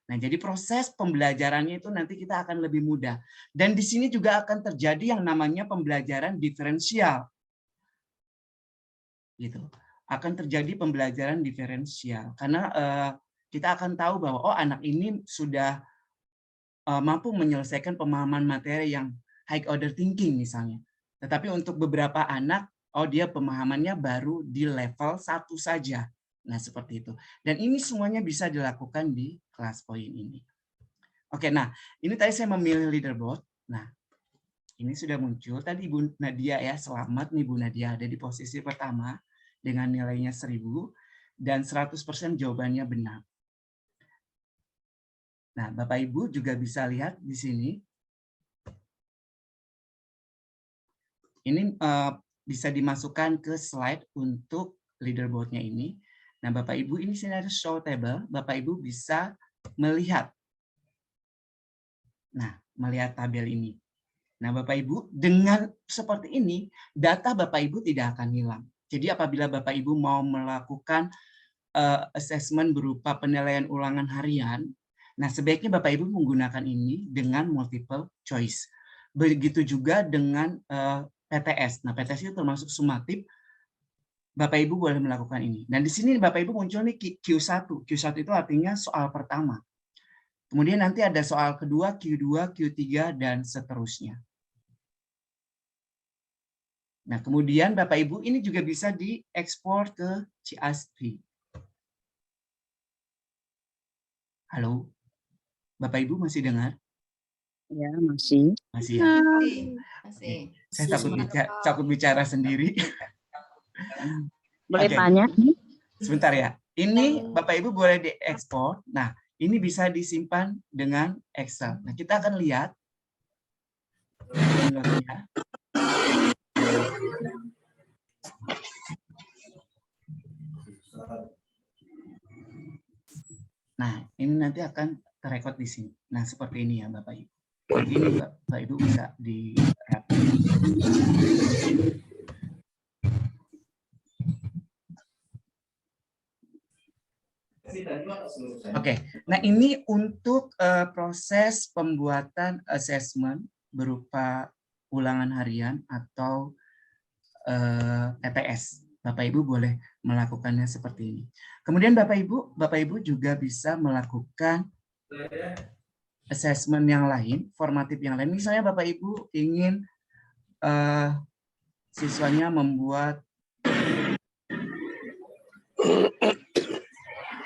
Nah, jadi proses pembelajarannya itu nanti kita akan lebih mudah. Dan di sini juga akan terjadi yang namanya pembelajaran diferensial. Gitu. Akan terjadi pembelajaran diferensial karena kita akan tahu bahwa oh anak ini sudah mampu menyelesaikan pemahaman materi yang high order thinking misalnya. Tetapi untuk beberapa anak, oh dia pemahamannya baru di level 1 saja. Nah seperti itu. Dan ini semuanya bisa dilakukan di kelas poin ini. Oke, nah ini tadi saya memilih leaderboard. Nah ini sudah muncul. Tadi Ibu Nadia ya, selamat nih Bu Nadia ada di posisi pertama dengan nilainya 1000 dan 100% jawabannya benar. Nah, Bapak Ibu juga bisa lihat di sini. Ini bisa dimasukkan ke slide untuk leaderboard-nya ini. Nah, Bapak Ibu ini sini ada show table. Bapak Ibu bisa melihat. Nah, melihat tabel ini. Nah, Bapak Ibu dengan seperti ini, data Bapak Ibu tidak akan hilang. Jadi apabila Bapak Ibu mau melakukan assessment berupa penilaian ulangan harian, nah, sebaiknya Bapak Ibu menggunakan ini dengan multiple choice. Begitu juga dengan PTS. Nah, PTS itu termasuk sumatif. Bapak Ibu boleh melakukan ini. Dan di sini Bapak Ibu muncul nih Q1. Q1 itu artinya soal pertama. Kemudian nanti ada soal kedua, Q2, Q3, dan seterusnya. Nah, kemudian Bapak Ibu ini juga bisa diekspor ke CSV. Halo? Bapak Ibu masih dengar? Ya, masih. Masih ya? Masih. Saya takut bicara sendiri. Boleh Oke. tanya? Sebentar ya. Ini Bapak Ibu boleh diekspor. Nah, ini bisa disimpan dengan Excel. Nah, kita akan lihat download-nya. Nah, ini nanti akan terrekod di sini. Nah, seperti ini ya Bapak Ibu. Jadi ini Bapak Ibu bisa di-rapi. Oke, nah ini untuk proses pembuatan assessment berupa ulangan harian atau PTS. Bapak Ibu boleh melakukannya seperti ini. Kemudian Bapak Ibu juga bisa melakukan assessment yang lain, formatif yang lain. Misalnya Bapak Ibu ingin siswanya membuat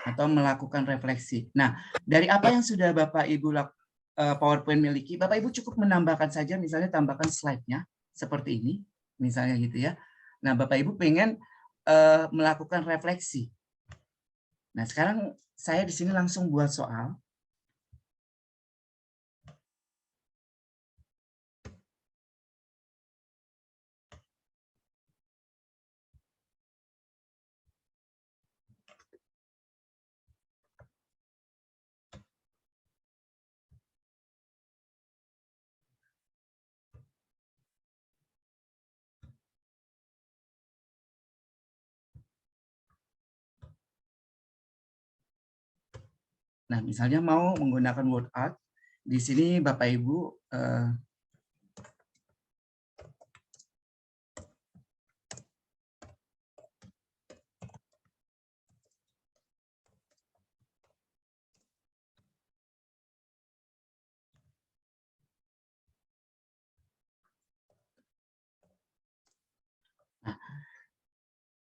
atau melakukan refleksi. Nah, dari apa yang sudah Bapak Ibu PowerPoint miliki, Bapak Ibu cukup menambahkan saja, misalnya tambahkan slide-nya seperti ini, misalnya gitu ya. Nah, Bapak Ibu pengen melakukan refleksi. Nah, sekarang saya di sini langsung buat soal. Nah, misalnya mau menggunakan word art, di sini Bapak Ibu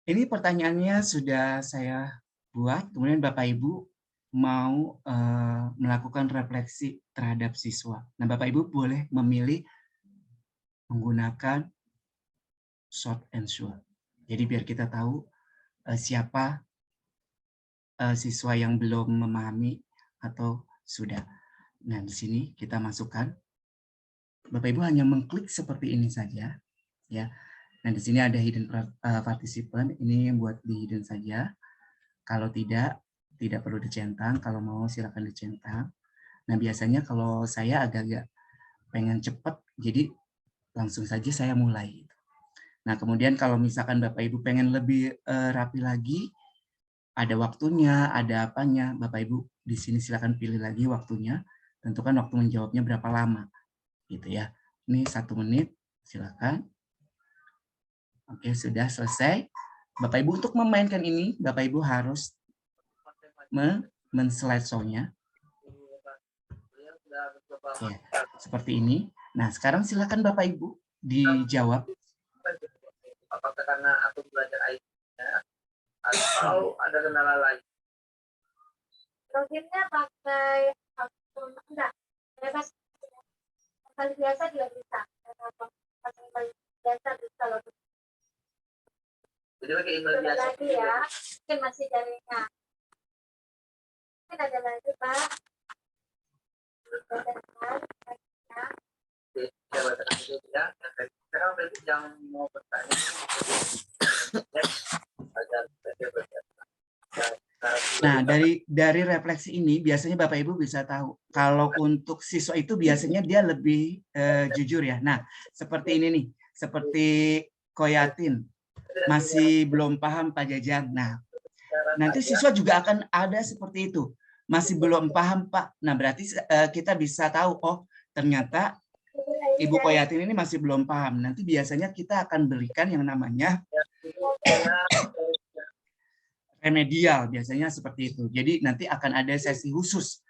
ini pertanyaannya sudah saya buat, kemudian Bapak Ibu mau melakukan refleksi terhadap siswa. Nah, Bapak Ibu boleh memilih menggunakan short answer. Jadi biar kita tahu siapa siswa yang belum memahami atau sudah. Nah, di sini kita masukkan. Bapak Ibu hanya mengklik seperti ini saja, ya. Nah, di sini ada hidden participant. Ini yang buat di hidden saja. Kalau tidak perlu dicentang. Kalau mau silakan dicentang. Nah, biasanya kalau saya agak-agak pengen cepat, jadi langsung saja saya mulai. Nah, kemudian kalau misalkan Bapak Ibu pengen lebih rapi lagi, ada waktunya, ada apanya, Bapak Ibu di sini silakan pilih lagi waktunya. Tentukan waktu menjawabnya berapa lama, gitu ya. Ini 1 menit, silakan. Oke, sudah selesai. Bapak Ibu untuk memainkan ini, Bapak Ibu harus men-slideshow-nya. Ya, seperti ini. Nah, sekarang silakan Bapak Ibu dijawab. Apakah karena aku belajar IT-nya atau ada kendala lain? Loginnya pakai akun enggak, bebas. Kali biasa juga bisa. Kali biasa bisa login. Jadi pakai email biasa. Lagi ya, mungkin masih jaringan. Mungkin ada lagi Pak. Sekarang yang mau bertanya Nah, dari refleksi ini biasanya Bapak Ibu bisa tahu kalau untuk siswa itu biasanya dia lebih jujur ya. Nah, seperti ini nih, seperti Koyatin masih belum paham Pak Jajang. Nah, nanti siswa juga akan ada seperti itu. Masih belum paham Pak. Nah, berarti kita bisa tahu, oh ternyata Ibu Koyatin ini masih belum paham. Nanti biasanya kita akan berikan yang namanya remedial, biasanya seperti itu. Jadi nanti akan ada sesi khusus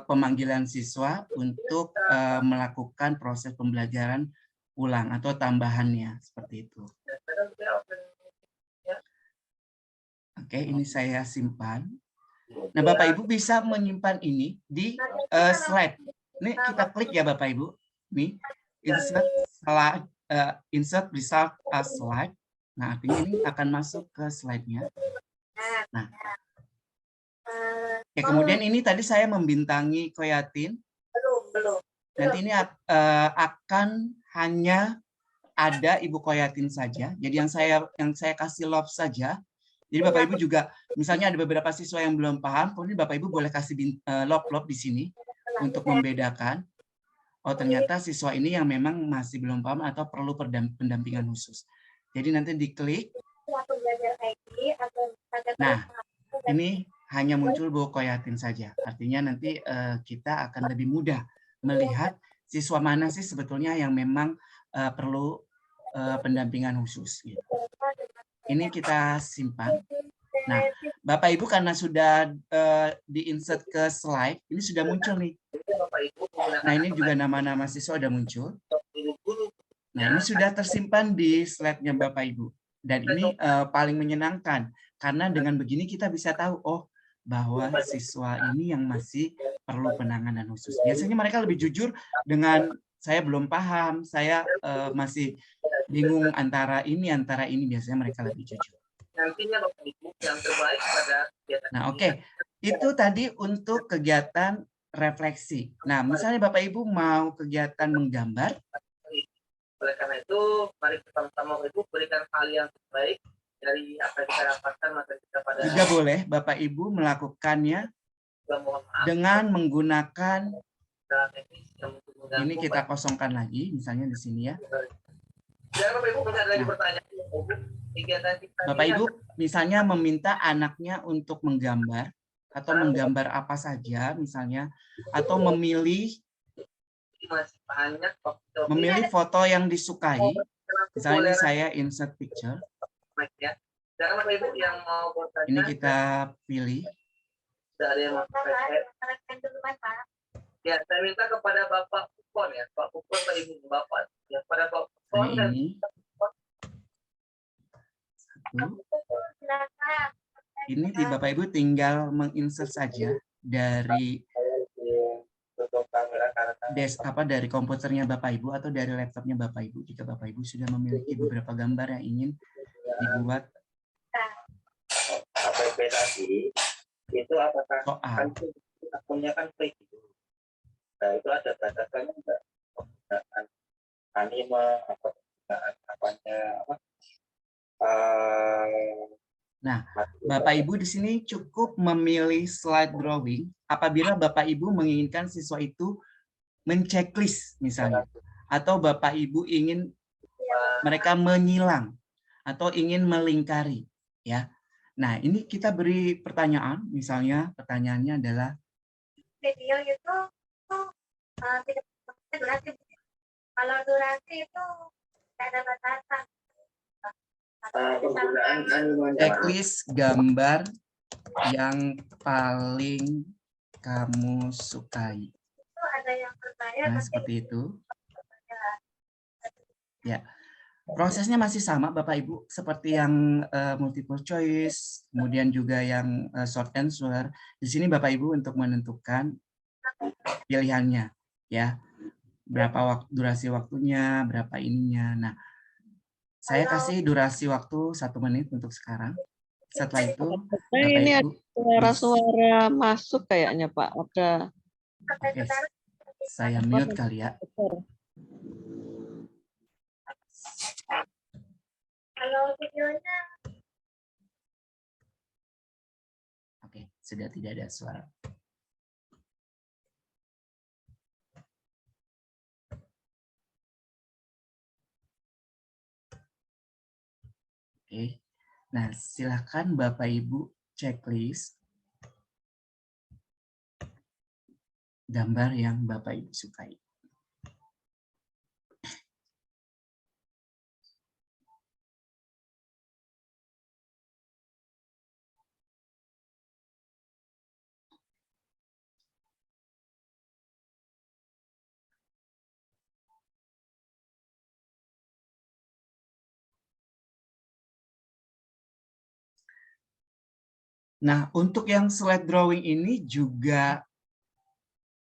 pemanggilan siswa untuk melakukan proses pembelajaran ulang atau tambahannya, seperti itu. Oke, ini saya simpan. Nah, Bapak Ibu bisa menyimpan ini di slide. Ini kita klik ya Bapak Ibu. Nih, insert result as slide. Nah, artinya ini akan masuk ke slide-nya. Nah, oke, kemudian ini tadi saya membintangi Koyatin. Belum. Nanti ini akan hanya ada Ibu Koyatin saja. Jadi yang saya kasih love saja. Jadi Bapak Ibu juga, misalnya ada beberapa siswa yang belum paham, kemudian Bapak Ibu boleh kasih love di sini untuk membedakan. Oh, ternyata siswa ini yang memang masih belum paham atau perlu pendampingan khusus. Jadi nanti diklik. Nah, ini hanya muncul Bu Koyatin saja. Artinya nanti kita akan lebih mudah melihat siswa mana sih sebetulnya yang memang perlu pendampingan khusus. Gitu. Ini kita simpan. Nah, Bapak Ibu karena sudah di-insert ke slide, ini sudah muncul nih. Nah, ini juga nama-nama siswa sudah muncul. Nah, ini sudah tersimpan di slide-nya Bapak Ibu. Dan ini paling menyenangkan, karena dengan begini kita bisa tahu, oh, bahwa siswa ini yang masih perlu penanganan khusus. Biasanya mereka lebih jujur dengan, saya belum paham, saya masih bingung antara ini, biasanya mereka lebih jujur. Nantinya Bapak Ibu yang terbaik pada kegiatan. Nah, oke. Itu tadi untuk kegiatan refleksi. Nah, misalnya Bapak Ibu mau kegiatan menggambar. Oleh karena itu, mari pertama-tama Bapak Ibu berikan hal yang terbaik dari apa yang kita dapatkan materi kita pada juga boleh Bapak Ibu melakukannya dengan menggunakan ini, kita kosongkan lagi, misalnya di sini ya. Bapak Ibu punya lagi pertanyaan. Bapak Ibu misalnya meminta anaknya untuk menggambar atau menggambar apa saja misalnya, atau memilih foto yang disukai. Misalnya ini saya insert picture. Ini kita pilih. Ya, saya minta kepada Bapak Pupon ya, Pak Pupon, Pak Ibu Bapak, ya, pada Pak Pupon dan ini. Ini di Bapak Ibu tinggal menginsert saja dari dari komputernya Bapak Ibu atau dari laptopnya Bapak Ibu. Jika Bapak Ibu sudah memiliki beberapa gambar yang ingin dibuat itu apakah soal. akunnya kan free gitu. Nah, itu ada batasannya enggak? Penggunaan anime atau penggunaan apa? Nah, Bapak Ibu di sini cukup memilih slide drawing apabila Bapak Ibu menginginkan siswa itu menceklis misalnya, atau Bapak Ibu ingin mereka menyilang atau ingin melingkari, ya. Nah, ini kita beri pertanyaan, misalnya pertanyaannya adalah video itu tidak durasi. Kalau durasi itu tidak ada batasan. checklist gambar yang paling kamu sukai. Itu ada yang berbayar, Nah, tapi seperti itu. Ya, prosesnya masih sama Bapak Ibu, seperti yang multiple choice, kemudian juga yang short answer. Di sini Bapak Ibu untuk menentukan pilihannya, ya. Berapa durasi waktunya, berapa ininya. Nah, saya kasih durasi waktu 1 menit untuk sekarang. Setelah itu, Nah, Bapak ini Ibu ada suara-suara masuk kayaknya Pak. Ada oke, saya mute kali ya. kalau videonya Oke, sudah tidak ada suara. Oke. Nah, silakan Bapak Ibu checklist gambar yang Bapak Ibu sukai. Nah, untuk yang slide drawing ini juga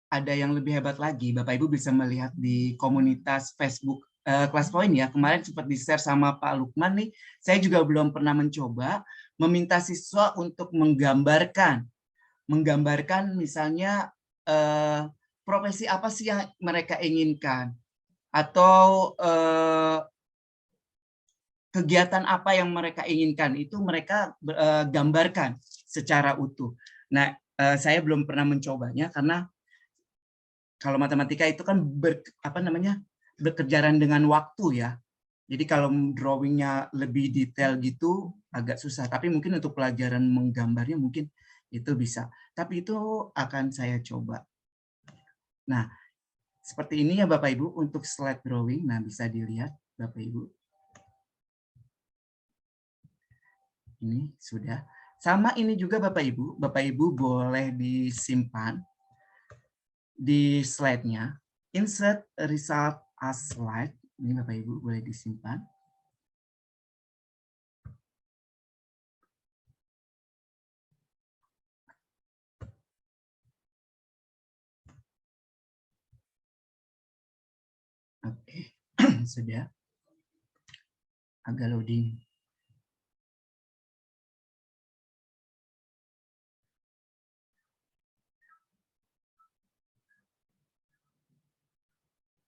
ada yang lebih hebat lagi. Bapak Ibu bisa melihat di komunitas Facebook Kelas Poin ya. Kemarin sempat di-share sama Pak Lukman nih. Saya juga belum pernah mencoba meminta siswa untuk menggambarkan misalnya profesi apa sih yang mereka inginkan atau kegiatan apa yang mereka inginkan itu mereka gambarkan secara utuh. Nah, saya belum pernah mencobanya karena kalau matematika itu kan berkejaran dengan waktu ya. Jadi kalau drawingnya lebih detail gitu agak susah. Tapi mungkin untuk pelajaran menggambarnya mungkin itu bisa. Tapi itu akan saya coba. Nah, seperti ini ya Bapak Ibu untuk slide drawing. Nah, bisa dilihat Bapak Ibu. Ini sudah. Sama ini juga Bapak Ibu boleh disimpan di slide-nya. Insert result as slide. Ini Bapak Ibu boleh disimpan. Oke, sudah. Agak loading.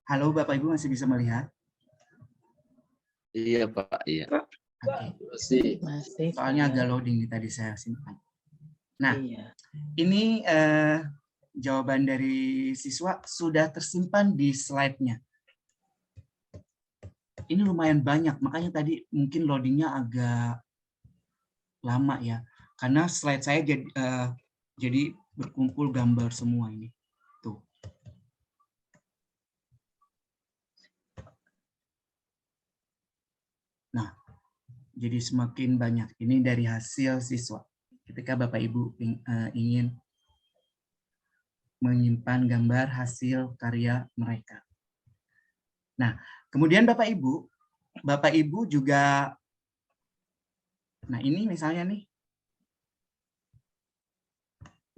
Halo Bapak Ibu masih bisa melihat? Iya Pak, iya. Oke. Soalnya agak loading tadi saya simpan. Nah, ini jawaban dari siswa sudah tersimpan di slide-nya. Ini lumayan banyak, makanya tadi mungkin loadingnya agak lama ya. Karena slide saya jadi berkumpul gambar semua ini. Tuh. Nah, jadi semakin banyak. Ini dari hasil siswa. Ketika Bapak Ibu ingin menyimpan gambar hasil karya mereka. Nah, kemudian Bapak Ibu juga, nah ini misalnya nih.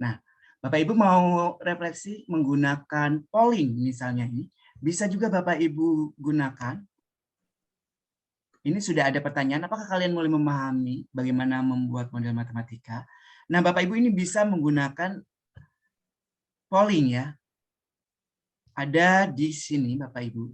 Nah, Bapak Ibu mau refleksi menggunakan polling misalnya ini, bisa juga Bapak Ibu gunakan. Ini sudah ada pertanyaan, apakah kalian mulai memahami bagaimana membuat model matematika? Nah, Bapak Ibu ini bisa menggunakan polling ya. Ada di sini Bapak Ibu.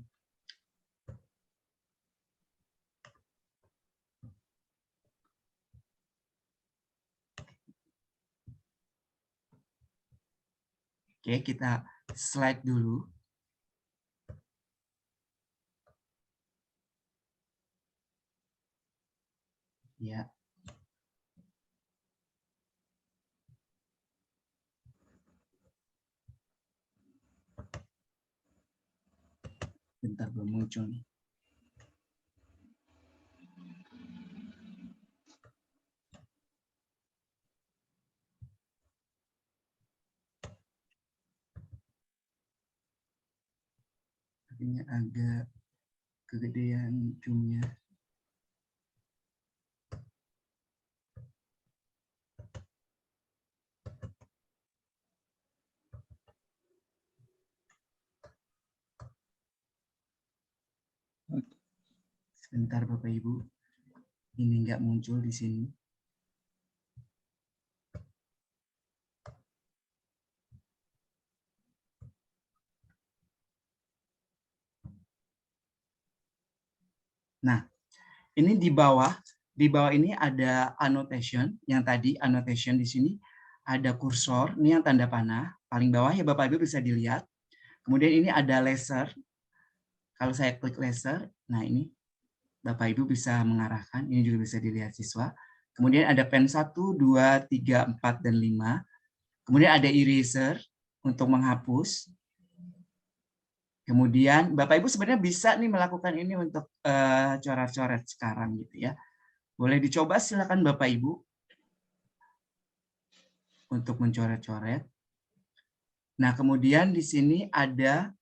Oke, kita slide dulu. Ya. Bentar belum muncul nih. Sepertinya agak kegedean zoom-nya. Sebentar Bapak Ibu, ini nggak muncul di sini. Nah, ini di bawah ini ada annotation, yang tadi annotation di sini ada kursor, ini yang tanda panah, paling bawah ya Bapak Ibu bisa dilihat. Kemudian ini ada laser, kalau saya klik laser, nah ini Bapak Ibu bisa mengarahkan, ini juga bisa dilihat siswa. Kemudian ada pen 1, 2, 3, 4, dan 5. Kemudian ada eraser untuk menghapus. Kemudian Bapak Ibu sebenarnya bisa nih melakukan ini untuk coret-coret sekarang gitu ya. Boleh dicoba silakan Bapak Ibu untuk mencoret-coret. Nah, kemudian di sini ada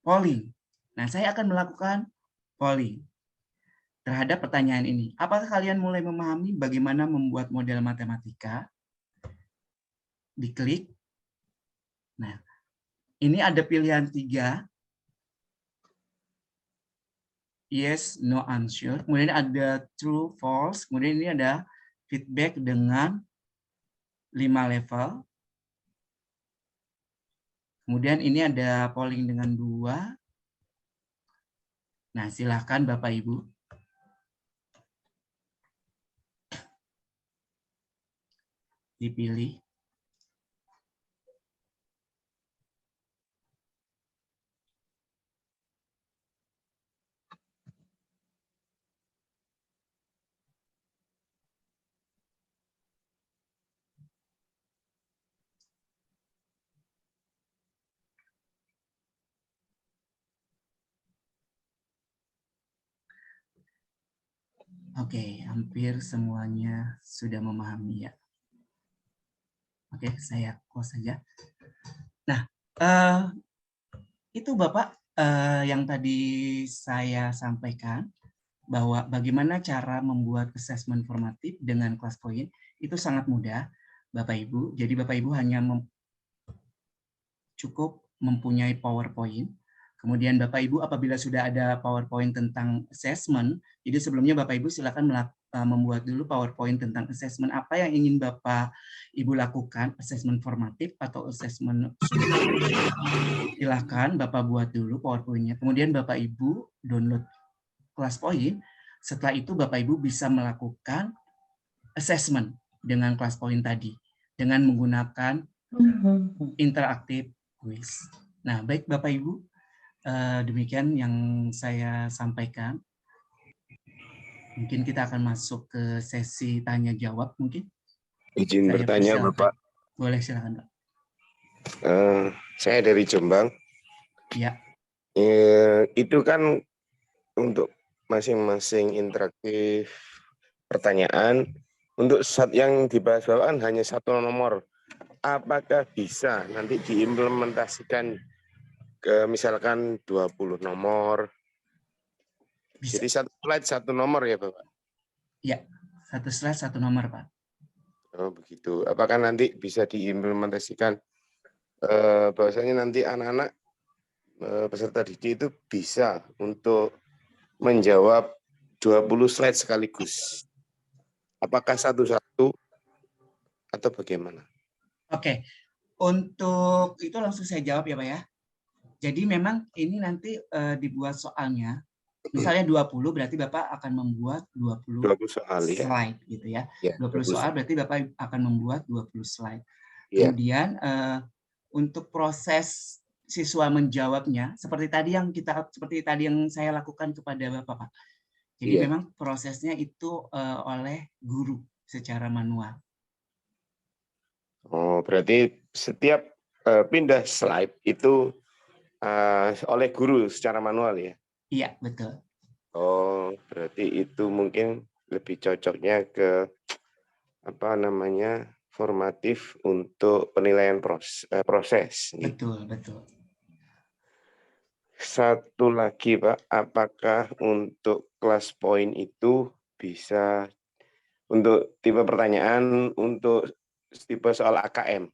polling. Nah, saya akan melakukan polling terhadap pertanyaan ini. Apakah kalian mulai memahami bagaimana membuat model matematika? Diklik. Nah, ini ada pilihan 3. Yes, no answer. Kemudian ada true, false. Kemudian ini ada feedback dengan 5 level. Kemudian ini ada polling dengan 2. Nah, silakan Bapak Ibu. Dipilih. Oke, hampir semuanya sudah memahami ya. Oke, saya close saja. Nah, itu Bapak yang tadi saya sampaikan bahwa bagaimana cara membuat assessment formatif dengan kelas poin itu sangat mudah, Bapak Ibu. Jadi Bapak Ibu hanya cukup mempunyai PowerPoint. Kemudian Bapak Ibu apabila sudah ada PowerPoint tentang assessment, jadi sebelumnya Bapak Ibu silakan membuat dulu PowerPoint tentang assessment apa yang ingin Bapak Ibu lakukan, assessment formatif atau assessment summatif. Silakan Bapak buat dulu PowerPoint-nya. Kemudian Bapak Ibu download kelas poin. Setelah itu Bapak Ibu bisa melakukan assessment dengan kelas poin tadi dengan menggunakan interaktif quiz. Nah, baik Bapak Ibu, demikian yang saya sampaikan. Mungkin kita akan masuk ke sesi tanya jawab mungkin. Izin Saya bertanya persilakan. Bapak. Boleh silakan Pak. Saya dari Jombang. Ya. Itu kan untuk masing-masing interaktif pertanyaan. Untuk yang dibahas Bapak kan hanya 1 nomor. Apakah bisa nanti diimplementasikan ke misalkan 20 nomor? Bisa. Jadi 1 slide 1 nomor ya Bapak? Ya, 1 slide 1 nomor Pak. Oh begitu. Apakah nanti bisa diimplementasikan bahwasanya nanti anak-anak peserta didik itu bisa untuk menjawab 20 slide sekaligus? Apakah satu-satu atau bagaimana? Oke, untuk itu langsung saya jawab ya Pak ya. Jadi memang ini nanti dibuat soalnya, misalnya 20 berarti Bapak akan membuat 20 soal, slide ya. Gitu ya. 20 soal berarti Bapak akan membuat 20 slide. Ya. Kemudian untuk proses siswa menjawabnya seperti tadi yang saya lakukan kepada Bapak Pak. Jadi memang prosesnya itu oleh guru secara manual. Oh, berarti setiap pindah slide itu oleh guru secara manual ya? Iya, betul. Oh, berarti itu mungkin lebih cocoknya ke formatif untuk penilaian proses. Betul, betul. Satu lagi Pak, apakah untuk kelas poin itu bisa untuk tipe pertanyaan untuk tipe soal AKM,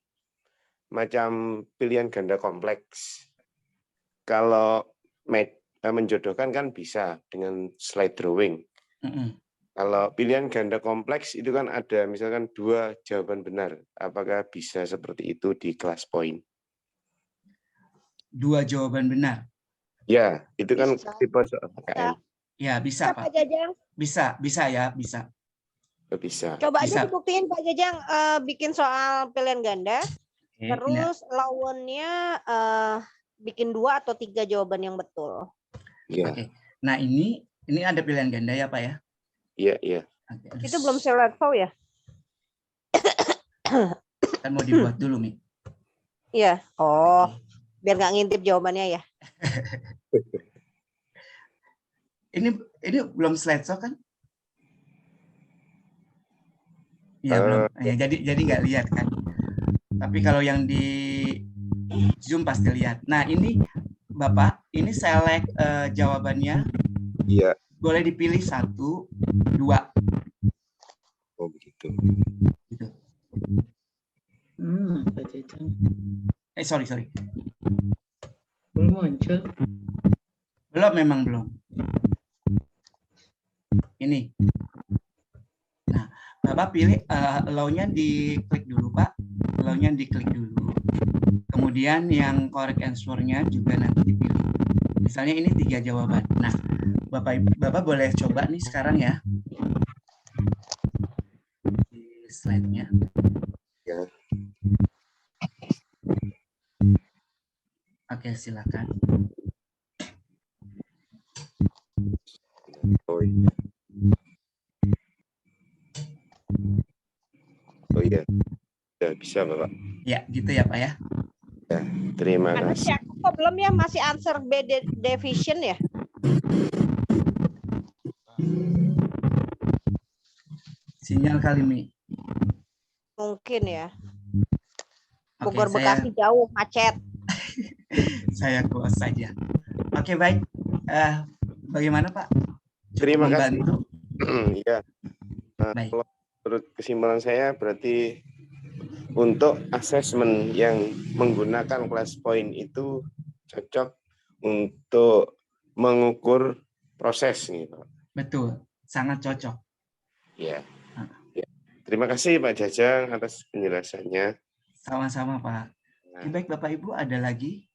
macam pilihan ganda kompleks. Kalau menjodohkan kan bisa dengan slide drawing. Kalau pilihan ganda kompleks itu kan ada misalkan 2 jawaban benar. Apakah bisa seperti itu di kelas poin? 2 jawaban benar. Ya, itu kan Bisa. tipe soal AKM. Ya, bisa, Pak Pak. Jajang. Bisa ya, bisa. Bisa. Coba aja Bisa. dibuktiin Pak Jajang, bikin soal pilihan ganda. Oke, Terus lawannya bikin 2 atau 3 jawaban yang betul. Iya. Oke. Nah, ini ada pilihan ganda ya, Pak ya? Iya, iya. Oke, Itu belum select ya? kan mau dibuat dulu, Mi. Iya. Oh, biar nggak ngintip jawabannya ya. Ini belum slideshow kan? Iya, belum. Ya, jadi nggak lihat kan. Tapi kalau yang di Zoom pasti lihat. Nah, ini Bapak, ini select jawabannya. Iya. Boleh dipilih 1, 2. Oh, begitu. Gitu. Pak Jajang. Sorry. Belum muncul. Belum, memang belum. Ini. Nah, Bapak pilih allow-nya diklik dulu, Pak. Allow-nya diklik dulu. Kemudian yang correct answer-nya juga nanti dipilih. Misalnya ini 3 jawaban. Nah, Bapak boleh coba nih sekarang ya. Di slide-nya. Ya. Oke, silakan. Oh iya. Oh iya. Ya, bisa Bapak. Ya, gitu ya, Pak ya. Ya, terima Karena kasih. aku kok belum ya, masih answer B division ya. Sinyal kali, Mi. Mungkin ya. Oke, Bogor Bekasi jauh, macet. saya close saja. Oke, baik. Bagaimana, Pak? Terima kasih. Membantu? Iya. Baik. Kalau menurut kesimpulan saya berarti untuk asesmen yang menggunakan kelas point itu cocok untuk mengukur proses nih, Pak. Betul, sangat cocok. Ya. Ya. Terima kasih Pak Jajang atas penjelasannya. Sama-sama, Pak. Oke, baik, Bapak Ibu, ada lagi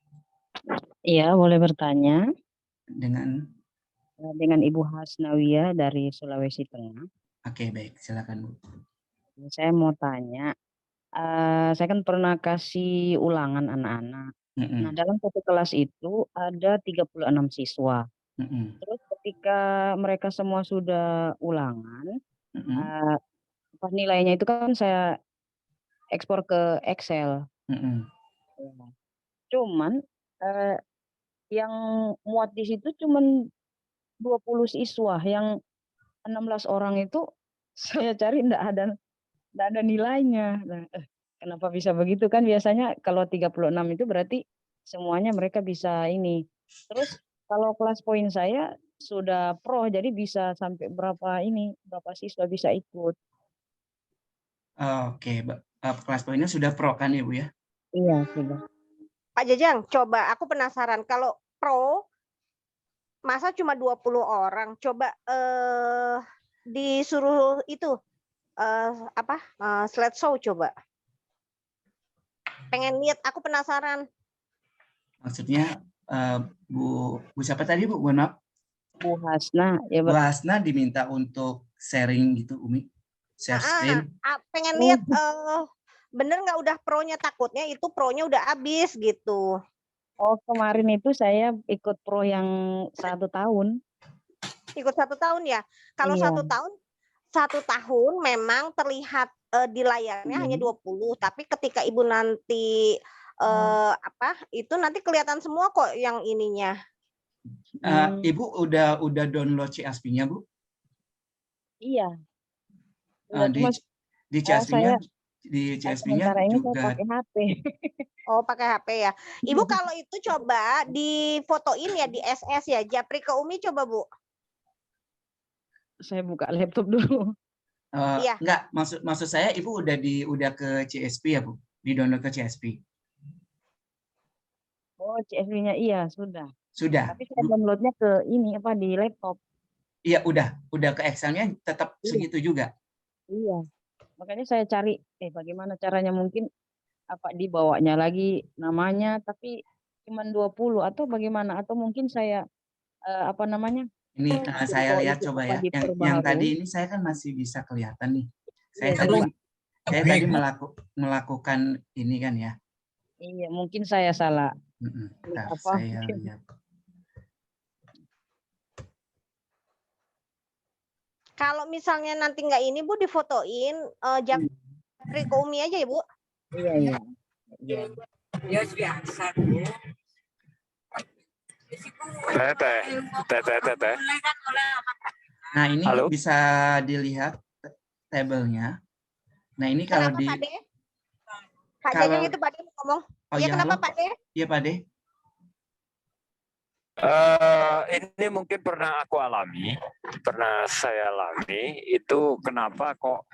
Iya, boleh bertanya dengan dengan Ibu Hasnawiyah dari Sulawesi Tengah. Oke, baik, silakan, Bu. Saya mau tanya, saya kan pernah kasih ulangan anak-anak. Nah, dalam satu kelas itu ada 36 siswa. Terus ketika mereka semua sudah ulangan, pas nilainya itu kan saya ekspor ke Excel. Cuman yang muat di situ cuman 20 siswa, yang 16 orang itu saya cari enggak ada nilainya. Nah, kenapa bisa begitu kan biasanya kalau 36 itu berarti semuanya mereka bisa ini. Terus kalau kelas poin saya sudah pro jadi bisa sampai berapa siswa bisa ikut. Oke, kelas poinnya sudah pro kan ya, Bu ya? Iya, sudah. Pak Jajang, coba aku penasaran kalau pro masa cuma 20 orang, coba disuruh itu slideshow coba. Pengen lihat, aku penasaran. Maksudnya Bu siapa tadi, Bu? Mohon maaf. Bu Hasna ya, Bu Hasna diminta untuk sharing gitu, Umi. Share screen. Pengen lihat bener nggak udah pro-nya, takutnya itu pro-nya udah habis gitu. Oh, kemarin itu saya ikut pro yang 1 tahun. Ikut 1 tahun ya? Kalau Iya. 1 tahun memang terlihat di layarnya hanya 20, tapi ketika Ibu nanti itu nanti kelihatan semua kok yang ininya. Ibu udah download CSP-nya, Bu? Iya. Di CSP-nya di CSP-nya Sementara ini saya juga. pakai HP. Oh, pakai HP ya. Ibu kalau itu coba difotoin ya di SS ya. Japri ke Umi coba, Bu. Saya buka laptop dulu. Iya. Enggak, maksud saya Ibu udah ke CSP ya, Bu? Di-download ke CSP. Oh, CSV-nya iya, sudah. Sudah. Tapi saya downloadnya ke ini apa di laptop. Iya, udah ke Excel-nya tetap segitu juga. Iya. Makanya saya cari bagaimana caranya, mungkin apa dibawanya lagi namanya tapi cuman 20 atau bagaimana, atau mungkin saya apa namanya? Ini saya lihat itu coba apa, ya. Yang tadi diperbaharui. ini saya kan masih bisa kelihatan nih. Saya Iya, tadi melakukan ini kan ya. Iya, mungkin saya salah. Bentar, Apa? saya lihat. Kalau misalnya nanti nggak ini, Bu, difotoin Japri ke Umi aja ya, Bu. Iya. Ya biasa, Bu. Teh. Nah, ini Halo? bisa dilihat tabelnya. Nah, ini kalau Kenapa, di Pak De? Pak kalau- Jajang itu Pak De mau ngomong. Oh Iya, iya, kenapa, halo? Pak De? Iya, Pak De. Ini mungkin pernah aku alami, pernah saya alami. Itu kenapa kok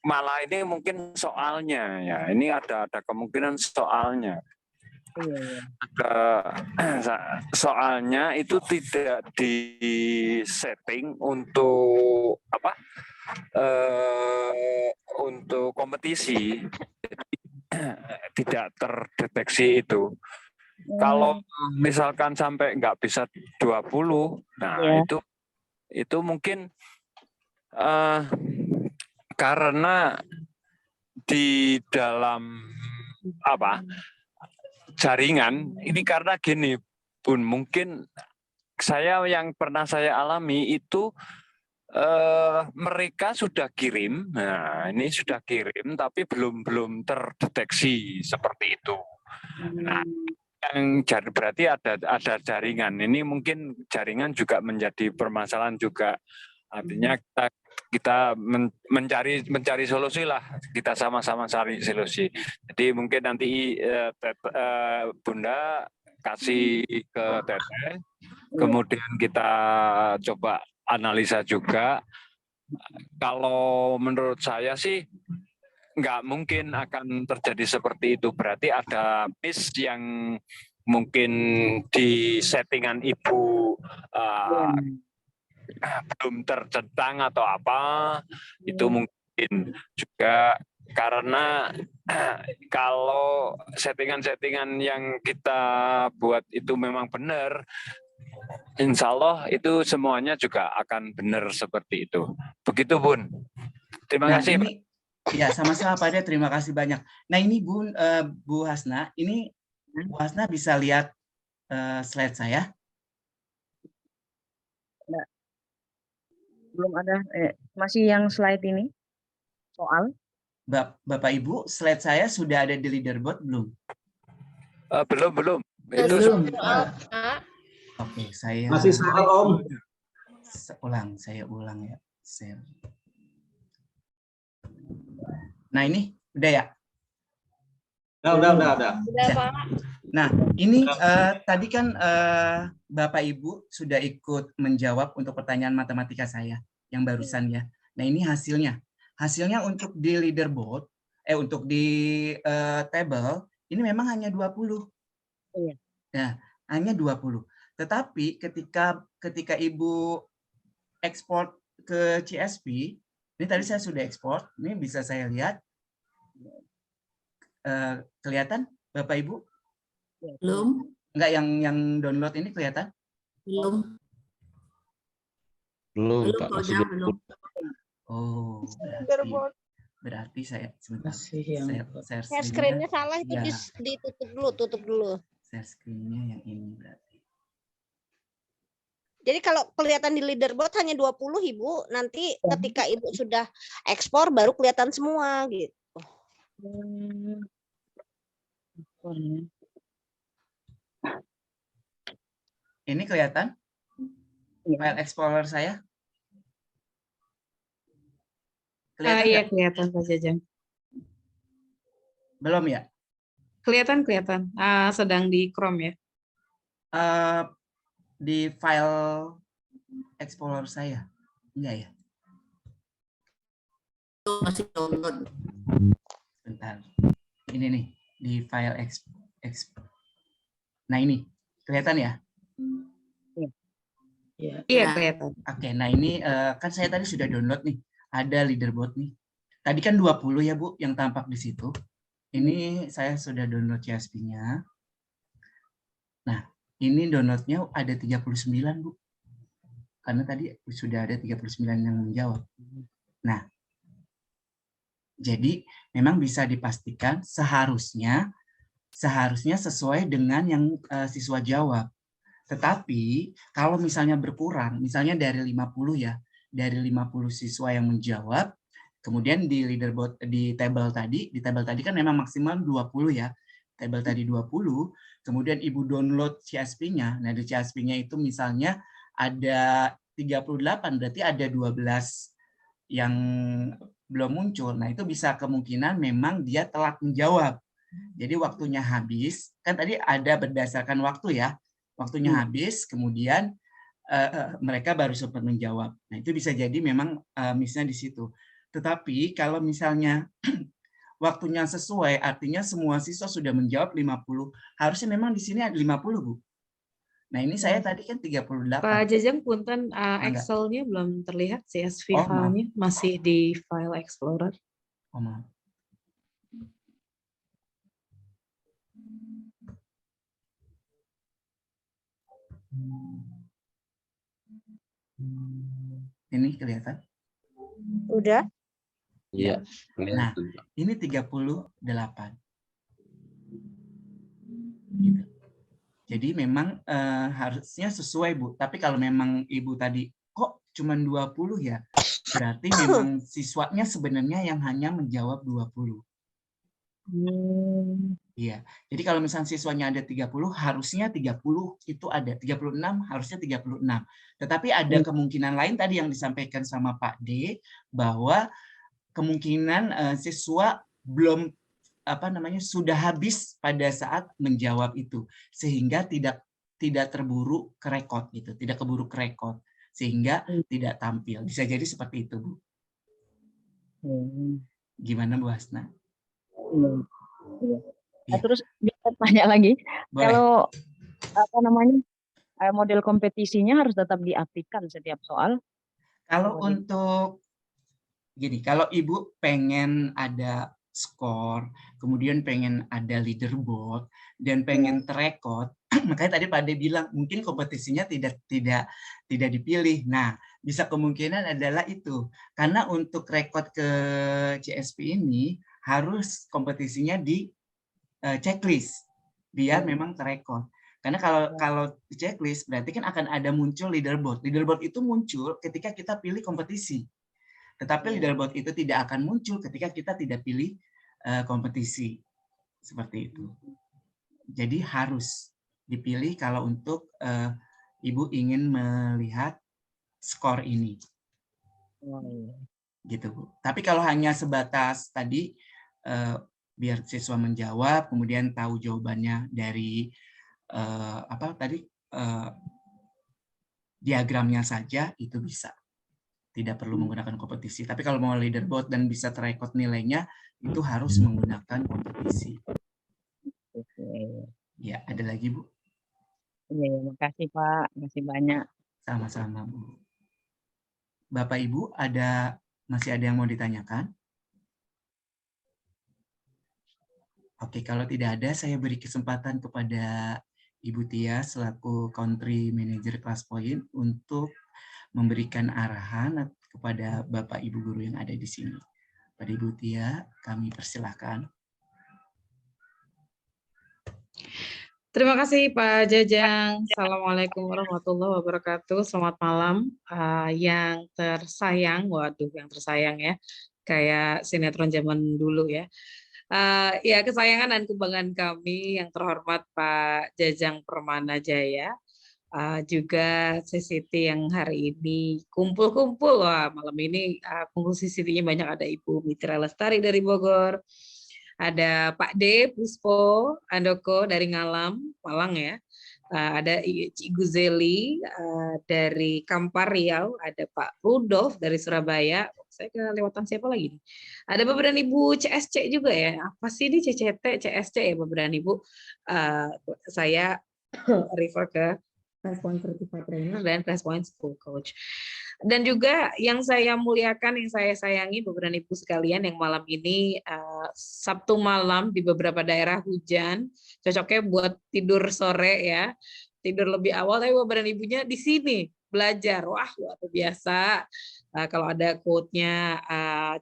malah ini mungkin soalnya ya. Ini ada kemungkinan soalnya. Soalnya itu tidak di setting untuk apa? Untuk kompetisi. Tidak terdeteksi itu. Kalau misalkan sampai nggak bisa 20, nah itu mungkin karena di dalam apa jaringan ini, karena gini Bun, mungkin yang pernah saya alami itu mereka sudah kirim, nah ini sudah kirim tapi belum terdeteksi seperti itu. Nah, yang berarti ada jaringan. Ini mungkin jaringan juga menjadi permasalahan juga. Artinya kita mencari solusi lah. Kita sama-sama cari solusi. Jadi mungkin nanti Bunda kasih ke Teteh, kemudian kita coba analisa juga. Kalau menurut saya sih nggak mungkin akan terjadi seperti itu. Berarti ada miss yang mungkin di settingan Ibu belum tercentang atau apa. Itu mungkin juga karena kalau settingan-settingan yang kita buat itu memang benar, insya Allah itu semuanya juga akan benar seperti itu. Begitu Bun. Terima kasih. Ya, sama-sama Pak De, terima kasih banyak. Nah, ini Bu Hasna, ini Bu Hasna bisa lihat slide saya? Enggak. Belum ada, masih yang slide ini, soal. Bapak Ibu, slide saya sudah ada di leaderboard belum? Belum. Itu belum. Oke, saya Masih soal Om. Saya ulang ya. Nah, ini udah ya? Udah. Nah, ini tadi kan Bapak Ibu sudah ikut menjawab untuk pertanyaan matematika saya yang barusan ya. Nah, ini hasilnya. Hasilnya untuk di leaderboard, untuk di table, ini memang hanya 20. Iya. Nah, hanya 20. Tetapi ketika Ibu ekspor ke CSP, ini tadi saya sudah ekspor, ini bisa saya lihat. Kelihatan Bapak Ibu? Belum. Enggak, yang download ini kelihatan? Belum. Pak, masih Belum. Oh, berarti saya sebentar. Share screen-nya salah itu Ya. tutup dulu. Share screen-nya yang ini berarti. Jadi kalau kelihatan di leaderboard hanya 20 Ibu, nanti ketika Ibu sudah ekspor baru kelihatan semua gitu. Ini kelihatan? File Explorer saya? Kelihatan Iya nggak? kelihatan Pak Jajang. Belum ya? Kelihatan. Sedang di Chrome ya. Di file Explorer saya. Enggak ya? Masih download. Bentar. Ini nih, di file Nah ini, kelihatan ya? Iya kelihatan. Oke, nah ini kan saya tadi sudah download nih. Ada leaderboard nih. Tadi kan 20 ya Bu yang tampak di situ. Ini saya sudah download CSP-nya. Nah, ini downloadnya ada 39 Bu. Karena tadi sudah ada 39 yang menjawab. Nah, jadi memang bisa dipastikan seharusnya sesuai dengan yang siswa jawab. Tetapi kalau misalnya berkurang, misalnya dari 50 ya, dari 50 siswa yang menjawab, kemudian di leaderboard di tabel tadi kan memang maksimal 20 ya. Tabel tadi 20, kemudian Ibu download CSP-nya. Nah, di CSP-nya itu misalnya ada 38, berarti ada 12 yang belum muncul. Nah, itu bisa kemungkinan memang dia telat menjawab. Jadi waktunya habis, kan tadi ada berdasarkan waktu ya. Waktunya habis, kemudian mereka baru sempat menjawab. Nah, itu bisa jadi memang misalnya di situ. Tetapi kalau misalnya waktunya sesuai, artinya semua siswa sudah menjawab 50, harusnya memang di sini ada 50, Bu. Nah, ini saya tadi kan 38. Pak Jajang punten, Enggak. Excel-nya belum terlihat, CSV Oh, maaf. file-nya masih di file Explorer. Oh, maaf. Ini kelihatan? Udah. Iya. Nah, ini 38. Gitu. Jadi memang harusnya sesuai, Bu. Tapi kalau memang Ibu tadi, kok cuma 20 ya? Berarti memang siswanya sebenarnya yang hanya menjawab 20. Iya. Jadi kalau misalnya siswanya ada 30, harusnya 30 itu ada. 36 harusnya 36. Tetapi ada kemungkinan lain tadi yang disampaikan sama Pak D, bahwa kemungkinan siswa belum sudah habis pada saat menjawab itu, sehingga tidak terburu ke rekod gitu, tidak keburu ke rekod, sehingga tidak tampil. Bisa jadi seperti itu, Bu. Gimana Bu Hasna? Nah, terus bisa tanya lagi, Boleh. kalau model kompetisinya harus tetap diaktifkan setiap soal. Kalau untuk gini, kalau Ibu pengen ada skor, kemudian pengen ada leaderboard, dan pengen terekod, makanya tadi Pak Ade bilang mungkin kompetisinya tidak dipilih. Nah, bisa kemungkinan adalah itu, karena untuk rekod ke CSP ini harus kompetisinya di checklist biar memang terekod. Karena kalau di checklist berarti kan akan ada muncul leaderboard. Leaderboard itu muncul ketika kita pilih kompetisi. Tetapi leaderboard itu tidak akan muncul ketika kita tidak pilih kompetisi. Seperti itu. Jadi harus dipilih kalau untuk Ibu ingin melihat skor ini. Gitu, Bu. Tapi kalau hanya sebatas tadi biar siswa menjawab, kemudian tahu jawabannya dari diagramnya saja, itu bisa. Tidak perlu menggunakan kompetisi. Tapi kalau mau leaderboard dan bisa terekod nilainya, itu harus menggunakan kompetisi. Ya, ada lagi, Bu? Iya, makasih Pak, makasih banyak. Sama-sama, Bu. Bapak Ibu, masih ada yang mau ditanyakan? Oke, kalau tidak ada, saya beri kesempatan kepada Ibu Tia selaku Country Manager ClassPoint untuk memberikan arahan kepada Bapak Ibu guru yang ada di sini. Pada Ibu Tia, kami persilahkan. Terima kasih Pak Jajang. Assalamualaikum warahmatullahi wabarakatuh. Selamat malam yang tersayang. Waduh, yang tersayang ya. Kayak sinetron zaman dulu ya. Ya, kesayangan dan kebanggaan kami yang terhormat Pak Jajang Permana Jaya. juga CCT yang hari ini kumpul-kumpul. Wah, malam ini kumpul CCT-nya banyak, ada Ibu Mitra Lestari dari Bogor, ada Pak D Puspo Andoko dari Ngalam, Malang ya. Ada Cik Guzeli dari Kampar Riau, ada Pak Rudolf dari Surabaya. Saya kelewatan siapa lagi nih? Ada Bapak dan Ibu CSC juga ya. Apa sih ini CCT, CSC ya Bapak dan Ibu? Saya refer ke Class Point Certified Trainer dan Class Point School Coach. Dan juga yang saya muliakan, yang saya sayangi Bapak dan Ibu sekalian, yang malam ini Sabtu malam di beberapa daerah hujan, cocoknya buat tidur sore ya, tidur lebih awal, tapi Bapak dan Ibunya di sini belajar. Wah, luar biasa. Kalau ada quote-nya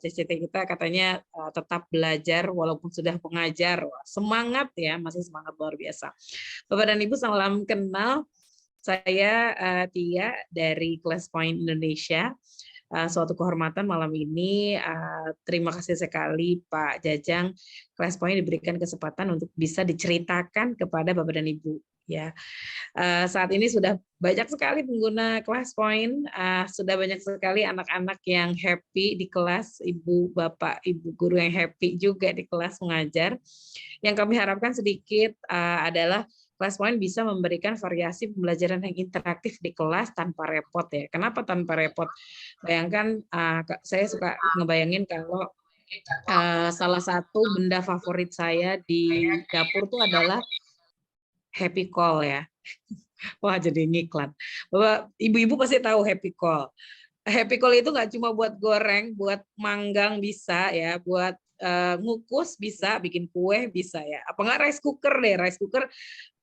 CCT kita katanya tetap belajar walaupun sudah mengajar. Wah, semangat ya, masih semangat luar biasa. Bapak dan Ibu, salam kenal. Saya Tia dari Class Point Indonesia. Suatu kehormatan malam ini. Terima kasih sekali Pak Jajang. Class Point diberikan kesempatan untuk bisa diceritakan kepada Bapak dan Ibu. Ya, saat ini sudah banyak sekali pengguna Class Point, sudah banyak sekali anak-anak yang happy di kelas, ibu, bapak, ibu guru yang happy juga di kelas mengajar. Yang kami harapkan sedikit adalah Class Point bisa memberikan variasi pembelajaran yang interaktif di kelas tanpa repot ya. Kenapa tanpa repot? Bayangkan, saya suka ngebayangin kalau salah satu benda favorit saya di dapur tuh adalah Happy Call ya. Wah, jadi ngiklan. Bapak, ibu-ibu pasti tahu Happy Call. Happy Call itu nggak cuma buat goreng, buat manggang bisa ya, buat ngukus bisa, bikin kue bisa ya. Apa nggak rice cooker deh, rice cooker.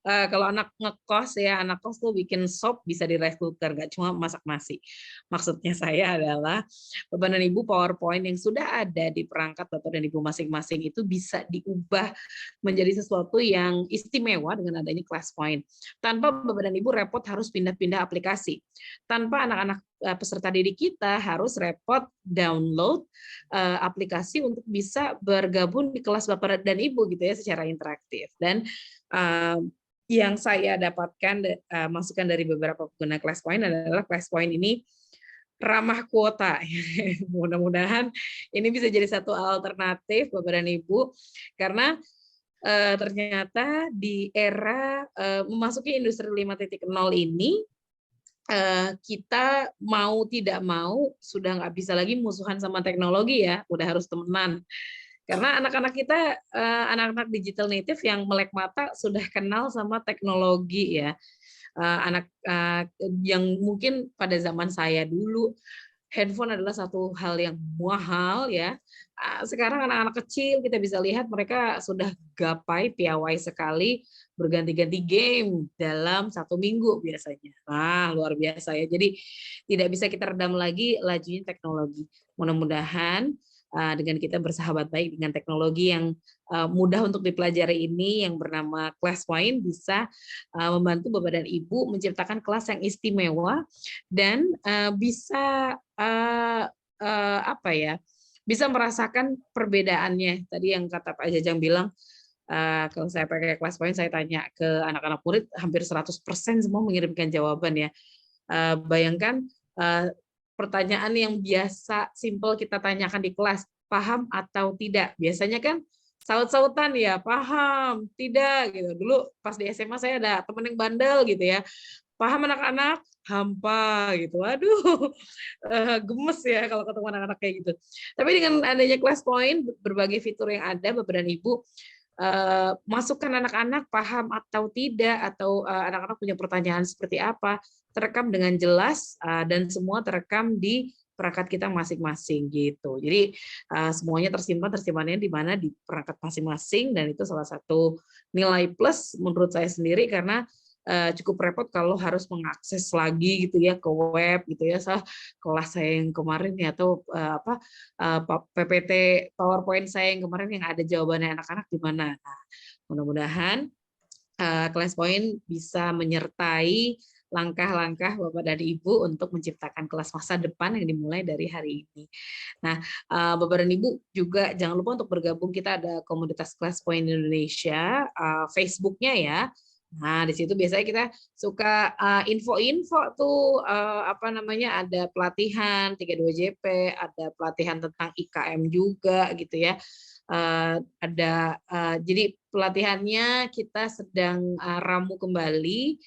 Kalau anak ngekos ya, anak kos tuh bikin sop bisa di rice cooker, nggak cuma masak nasi. Maksudnya saya adalah Bapak dan Ibu, PowerPoint yang sudah ada di perangkat Bapak dan Ibu masing-masing itu bisa diubah menjadi sesuatu yang istimewa dengan adanya Class Point. Tanpa Bapak dan Ibu repot harus pindah-pindah aplikasi. Tanpa anak-anak peserta didik kita harus repot download aplikasi untuk bisa bergabung di kelas Bapak dan Ibu gitu ya secara interaktif. Dan yang saya dapatkan masukan dari beberapa pengguna Class Point adalah Class Point ini ramah kuota. Mudah-mudahan ini bisa jadi satu alternatif Bapak dan Ibu, karena ternyata di era memasuki industri 5.0 ini kita mau tidak mau sudah nggak bisa lagi musuhan sama teknologi ya, udah harus temenan. Karena anak-anak kita, anak-anak digital native yang melek mata sudah kenal sama teknologi ya. Anak yang mungkin pada zaman saya dulu, handphone adalah satu hal yang mahal ya. Sekarang anak-anak kecil kita bisa lihat mereka sudah gapai, piawai sekali, berganti-ganti game dalam 1 minggu biasanya. Nah, luar biasa ya. Jadi tidak bisa kita redam lagi lajunya teknologi. Mudah-mudahan dengan kita bersahabat baik dengan teknologi yang mudah untuk dipelajari ini yang bernama Class Point bisa membantu Bapak dan Ibu menciptakan kelas yang istimewa dan bisa apa ya, bisa merasakan perbedaannya. Tadi yang kata Pak Jajang bilang, kalau saya pakai Class Point, saya tanya ke anak-anak murid, hampir 100% semua mengirimkan jawaban ya. Bayangkan pertanyaan yang biasa simple kita tanyakan di kelas, paham atau tidak? Biasanya kan saut-sautan ya, paham, tidak gitu. Dulu pas di SMA saya ada teman yang bandel gitu ya. Paham anak-anak? Hampa gitu. Aduh, gemes ya kalau ketemu anak-anak kayak gitu. Tapi dengan adanya Class Point, berbagai fitur yang ada Bapak dan Ibu, masukkan anak-anak paham atau tidak, atau anak-anak punya pertanyaan seperti apa, terekam dengan jelas dan semua terekam di perangkat kita masing-masing gitu. Jadi semuanya tersimpannya di mana di perangkat masing-masing, dan itu salah satu nilai plus menurut saya sendiri, karena cukup repot kalau harus mengakses lagi gitu ya ke web gitu ya. Kelas saya yang kemarin ya, atau PPT PowerPoint saya yang kemarin yang ada jawabannya anak-anak di mana. Nah, mudah-mudahan Class Point bisa menyertai langkah-langkah Bapak dan Ibu untuk menciptakan kelas masa depan yang dimulai dari hari ini. Nah, Bapak dan Ibu juga jangan lupa untuk bergabung, kita ada komunitas Class Point Indonesia, Facebook-nya ya, Nah, di situ biasanya kita suka info-info tuh apa namanya, ada pelatihan 32JP, ada pelatihan tentang IKM juga gitu ya. Jadi pelatihannya kita sedang ramu kembali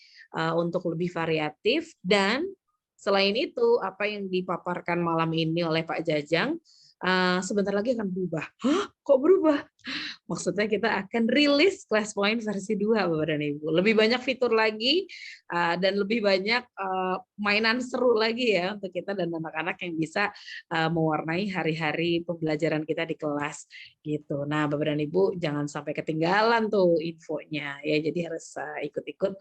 untuk lebih variatif, dan selain itu apa yang dipaparkan malam ini oleh Pak Jajang sebentar lagi akan berubah. Hah, kok berubah? Maksudnya kita akan rilis Class Point versi 2, Bapak dan Ibu. Lebih banyak fitur lagi dan lebih banyak mainan seru lagi ya untuk kita dan anak-anak yang bisa mewarnai hari-hari pembelajaran kita di kelas gitu. Nah, Bapak dan Ibu jangan sampai ketinggalan tuh infonya ya. Jadi harus ikut-ikut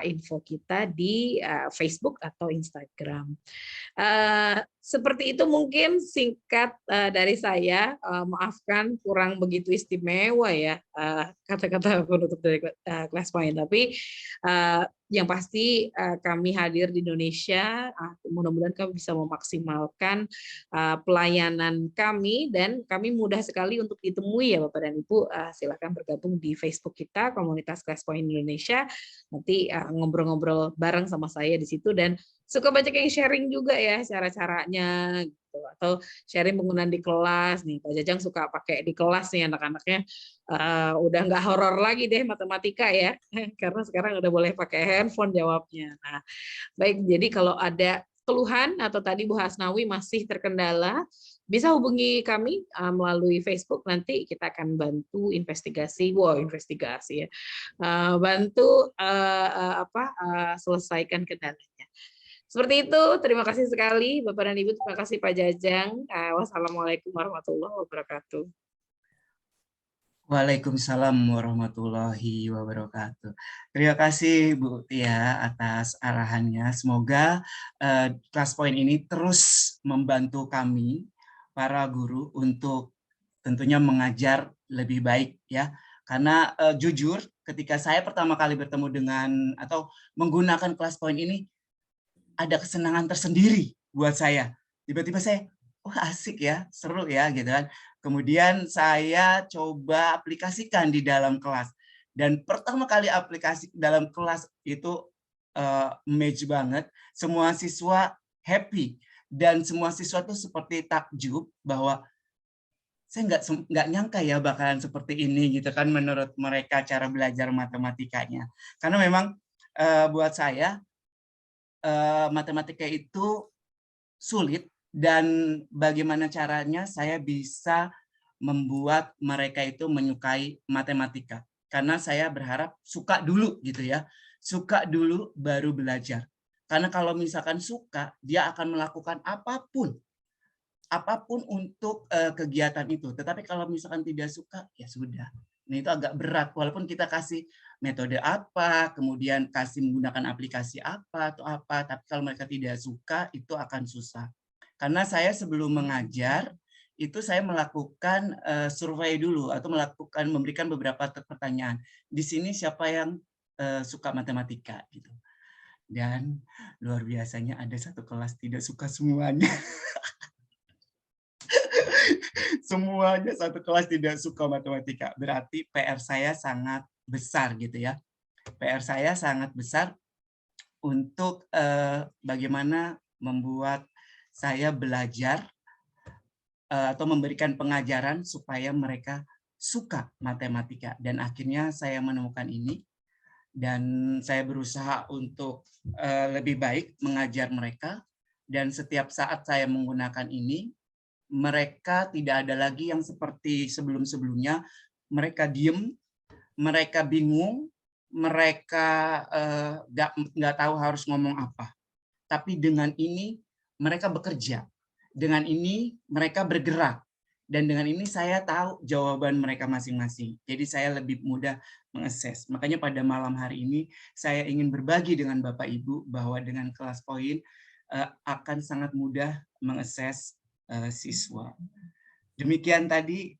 info kita di Facebook atau Instagram. Seperti itu mungkin singkat dari saya. Maafkan kurang begitu istimewa ya kata-kata penutup dari Class Point. Tapi yang pasti kami hadir di Indonesia, mudah-mudahan kami bisa memaksimalkan pelayanan kami, dan kami mudah sekali untuk ditemui ya Bapak dan Ibu. Silakan bergabung di Facebook kita, komunitas Class Point Indonesia. Nanti ngobrol-ngobrol bareng sama saya di situ, dan suka banyak yang sharing juga ya cara-caranya gitu, atau sharing penggunaan di kelas nih. Pak Jajang suka pakai di kelas nih anak-anaknya, udah nggak horor lagi deh matematika ya, karena sekarang udah boleh pakai handphone jawabnya. Nah, baik, jadi kalau ada keluhan atau tadi Bu Hasnawi masih terkendala, bisa hubungi kami melalui Facebook. Nanti kita akan bantu investigasi ya, bantu selesaikan kendalanya. Seperti itu, terima kasih sekali Bapak dan Ibu, terima kasih Pak Jajang. Wassalamualaikum warahmatullahi wabarakatuh. Waalaikumsalam warahmatullahi wabarakatuh. Terima kasih Bu Tia atas arahannya. Semoga Class Point ini terus membantu kami, para guru, untuk tentunya mengajar lebih baik ya. Karena jujur ketika saya pertama kali bertemu dengan atau menggunakan Class Point ini, ada kesenangan tersendiri buat saya. Tiba-tiba saya, wah asik ya, seru ya gitu kan. Kemudian saya coba aplikasikan di dalam kelas. Dan pertama kali aplikasi dalam kelas itu match banget. Semua siswa happy. Dan semua siswa tuh seperti takjub bahwa saya nggak nyangka ya bakalan seperti ini gitu kan menurut mereka cara belajar matematikanya. Karena memang buat saya matematika itu sulit, dan bagaimana caranya saya bisa membuat mereka itu menyukai matematika. Karena saya berharap suka dulu gitu ya. Suka dulu baru belajar. Karena kalau misalkan suka, dia akan melakukan apapun untuk kegiatan itu. Tetapi kalau misalkan tidak suka, ya sudah. Nah, itu agak berat, walaupun kita kasih metode apa, kemudian kasih menggunakan aplikasi apa atau apa, tapi kalau mereka tidak suka, itu akan susah. Karena saya sebelum mengajar, itu saya melakukan survei dulu, atau memberikan beberapa pertanyaan. Di sini siapa yang suka matematika? Gitu. Dan luar biasanya ada satu kelas tidak suka semuanya. Semuanya satu kelas tidak suka matematika. Berarti PR saya sangat besar gitu ya. PR saya sangat besar untuk bagaimana membuat saya belajar atau memberikan pengajaran supaya mereka suka matematika. Dan akhirnya saya menemukan ini, dan saya berusaha untuk lebih baik mengajar mereka. Dan setiap saat saya menggunakan ini, mereka tidak ada lagi yang seperti sebelum-sebelumnya. Mereka diem, mereka bingung, mereka nggak tahu harus ngomong apa. Tapi dengan ini mereka bekerja, dengan ini mereka bergerak, dan dengan ini saya tahu jawaban mereka masing-masing. Jadi saya lebih mudah mengakses. Makanya pada malam hari ini saya ingin berbagi dengan Bapak Ibu bahwa dengan Class Point akan sangat mudah mengakses siswa. Demikian tadi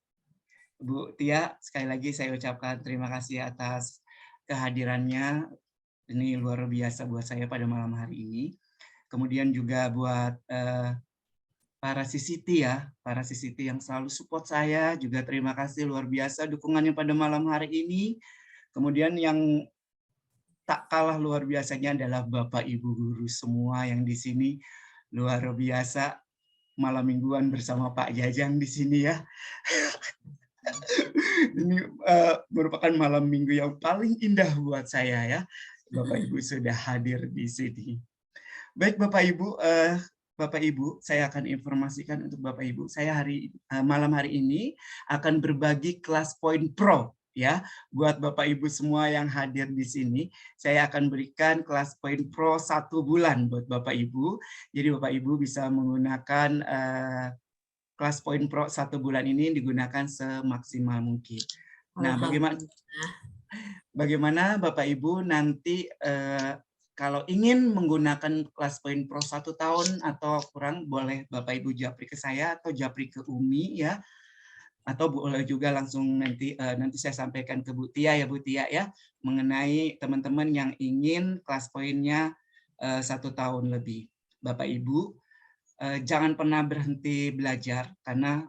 Bu Tia, sekali lagi saya ucapkan terima kasih atas kehadirannya. Ini luar biasa buat saya pada malam hari ini. Kemudian juga buat para CCT ya, para CCT yang selalu support saya, juga terima kasih luar biasa dukungannya pada malam hari ini. Kemudian yang tak kalah luar biasanya adalah Bapak Ibu guru semua yang di sini luar biasa. Malam mingguan bersama Pak Jajang di sini ya. Ini merupakan malam minggu yang paling indah buat saya ya. Bapak Ibu sudah hadir di sini. Baik Bapak Ibu, saya akan informasikan untuk Bapak Ibu. Saya malam hari ini akan berbagi kelas poin pro ya buat Bapak Ibu semua yang hadir di sini. Saya akan berikan kelas poin pro 1 bulan buat Bapak Ibu. Jadi Bapak Ibu bisa menggunakan kelas poin pro 1 bulan ini digunakan semaksimal mungkin. Nah, bagaimana Bapak Ibu nanti kalau ingin menggunakan kelas poin pro 1 tahun atau kurang, boleh Bapak Ibu japri ke saya atau japri ke Umi ya. Atau boleh juga langsung nanti saya sampaikan ke Bu Tia ya Bu Tia ya, mengenai teman-teman yang ingin kelas poinnya 1 tahun lebih. Bapak Ibu, jangan pernah berhenti belajar, karena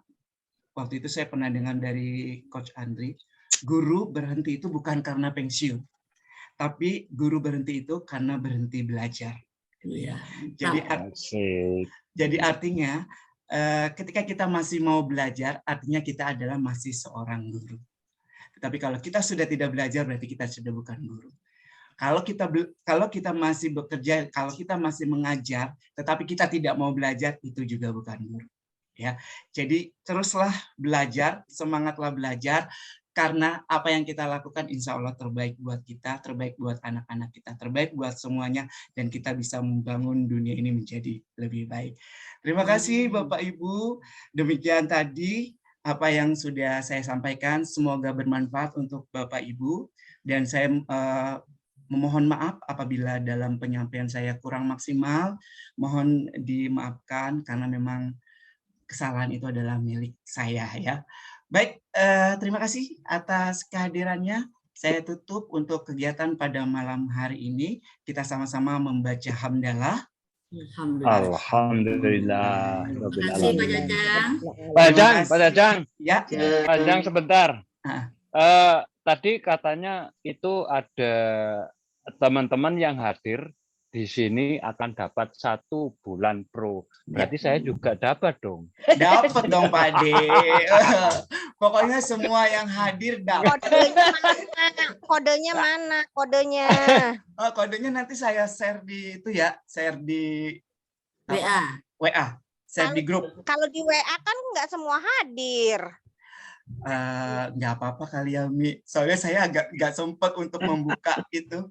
waktu itu saya pernah dengar dari Coach Andri, guru berhenti itu bukan karena pensiun, tapi guru berhenti itu karena berhenti belajar. Iya. Jadi artinya ketika kita masih mau belajar, artinya kita adalah masih seorang guru. Tetapi kalau kita sudah tidak belajar, berarti kita sudah bukan guru. Kalau kita masih bekerja, kalau kita masih mengajar, tetapi kita tidak mau belajar, itu juga bukan guru. Ya, jadi teruslah belajar, semangatlah belajar, karena apa yang kita lakukan insya Allah terbaik buat kita, terbaik buat anak-anak kita, terbaik buat semuanya, dan kita bisa membangun dunia ini menjadi lebih baik. Terima kasih Bapak Ibu, demikian tadi apa yang sudah saya sampaikan, semoga bermanfaat untuk Bapak Ibu, dan saya memohon maaf apabila dalam penyampaian saya kurang maksimal, mohon dimaafkan karena memang kesalahan itu adalah milik saya ya. Baik, terima kasih atas kehadirannya. Saya tutup untuk kegiatan pada malam hari ini. Kita sama-sama membaca hamdalah. Alhamdulillah. Terima kasih Pak Jajang. Pak Jajang. Ya. Pak Jajang sebentar. Tadi katanya itu ada teman-teman yang hadir di sini akan dapat 1 bulan pro. Berarti saya juga dapat dong. Dapat dong Pak De. Pokoknya semua yang hadir dapat. Kodenya mana? Kodenya. Kodenya nanti saya share di itu ya, share di WA. Share di grup. Kalau di WA kan nggak semua hadir. Nggak apa-apa kali ya Mi. Soalnya saya agak nggak sempat untuk membuka itu.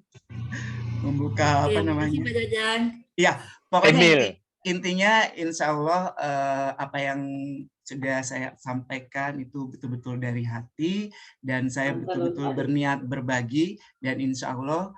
Membuka apa namanya? Iya, pokoknya intinya insya Allah apa yang sudah saya sampaikan itu betul-betul dari hati, dan saya betul-betul berniat berbagi, dan insya Allah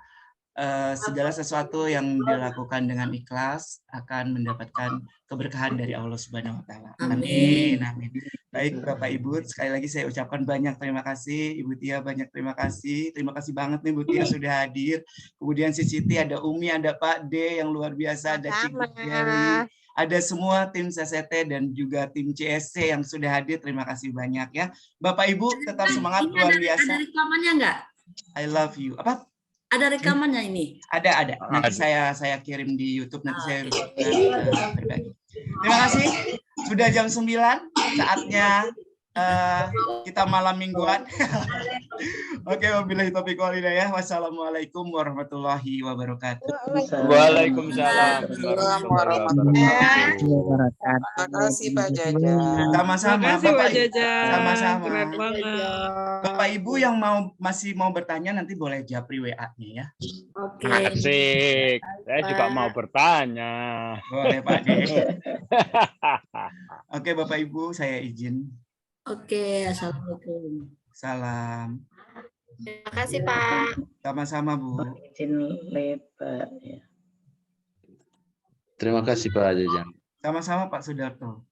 segala sesuatu yang dilakukan dengan ikhlas akan mendapatkan keberkahan dari Allah Subhanahu wa taala. Amin. Amin. Baik Bapak Ibu, sekali lagi saya ucapkan banyak terima kasih. Ibu Tia banyak terima kasih. Terima kasih banget nih Bu Tia sudah hadir. Kemudian si Siti, ada Umi, ada Pak D yang luar biasa, ada Cik Gary, ada semua tim CCT dan juga tim CSC yang sudah hadir. Terima kasih banyak ya. Bapak Ibu tetap semangat, luar biasa. Ada rekamannya nggak? I love you. Apa? Ada rekamannya ini? Ada. Nanti saya kirim di YouTube, nanti saya berbagi. Terima kasih. Sudah jam 9, saatnya kita malam mingguan. Oke, wabillahi taufiq wal hidayah. Wassalamualaikum warahmatullahi wabarakatuh. Waalaikumsalam warahmatullahi wabarakatuh. Terima kasih Pak Jajang. Sama-sama Bapak Jajang. Sama-sama. Keren banget. Bapak Ibu yang masih mau bertanya nanti boleh japri WA-nya ya. Oke. Asik. Saya juga mau bertanya. Boleh Pak D. Oke Bapak Ibu, saya izin. Oke, assalamualaikum. Salam. Terima kasih Pak. Sama-sama Bu. Izin lebar ya. Terima kasih Pak Jajang. Sama-sama Pak Sudarto.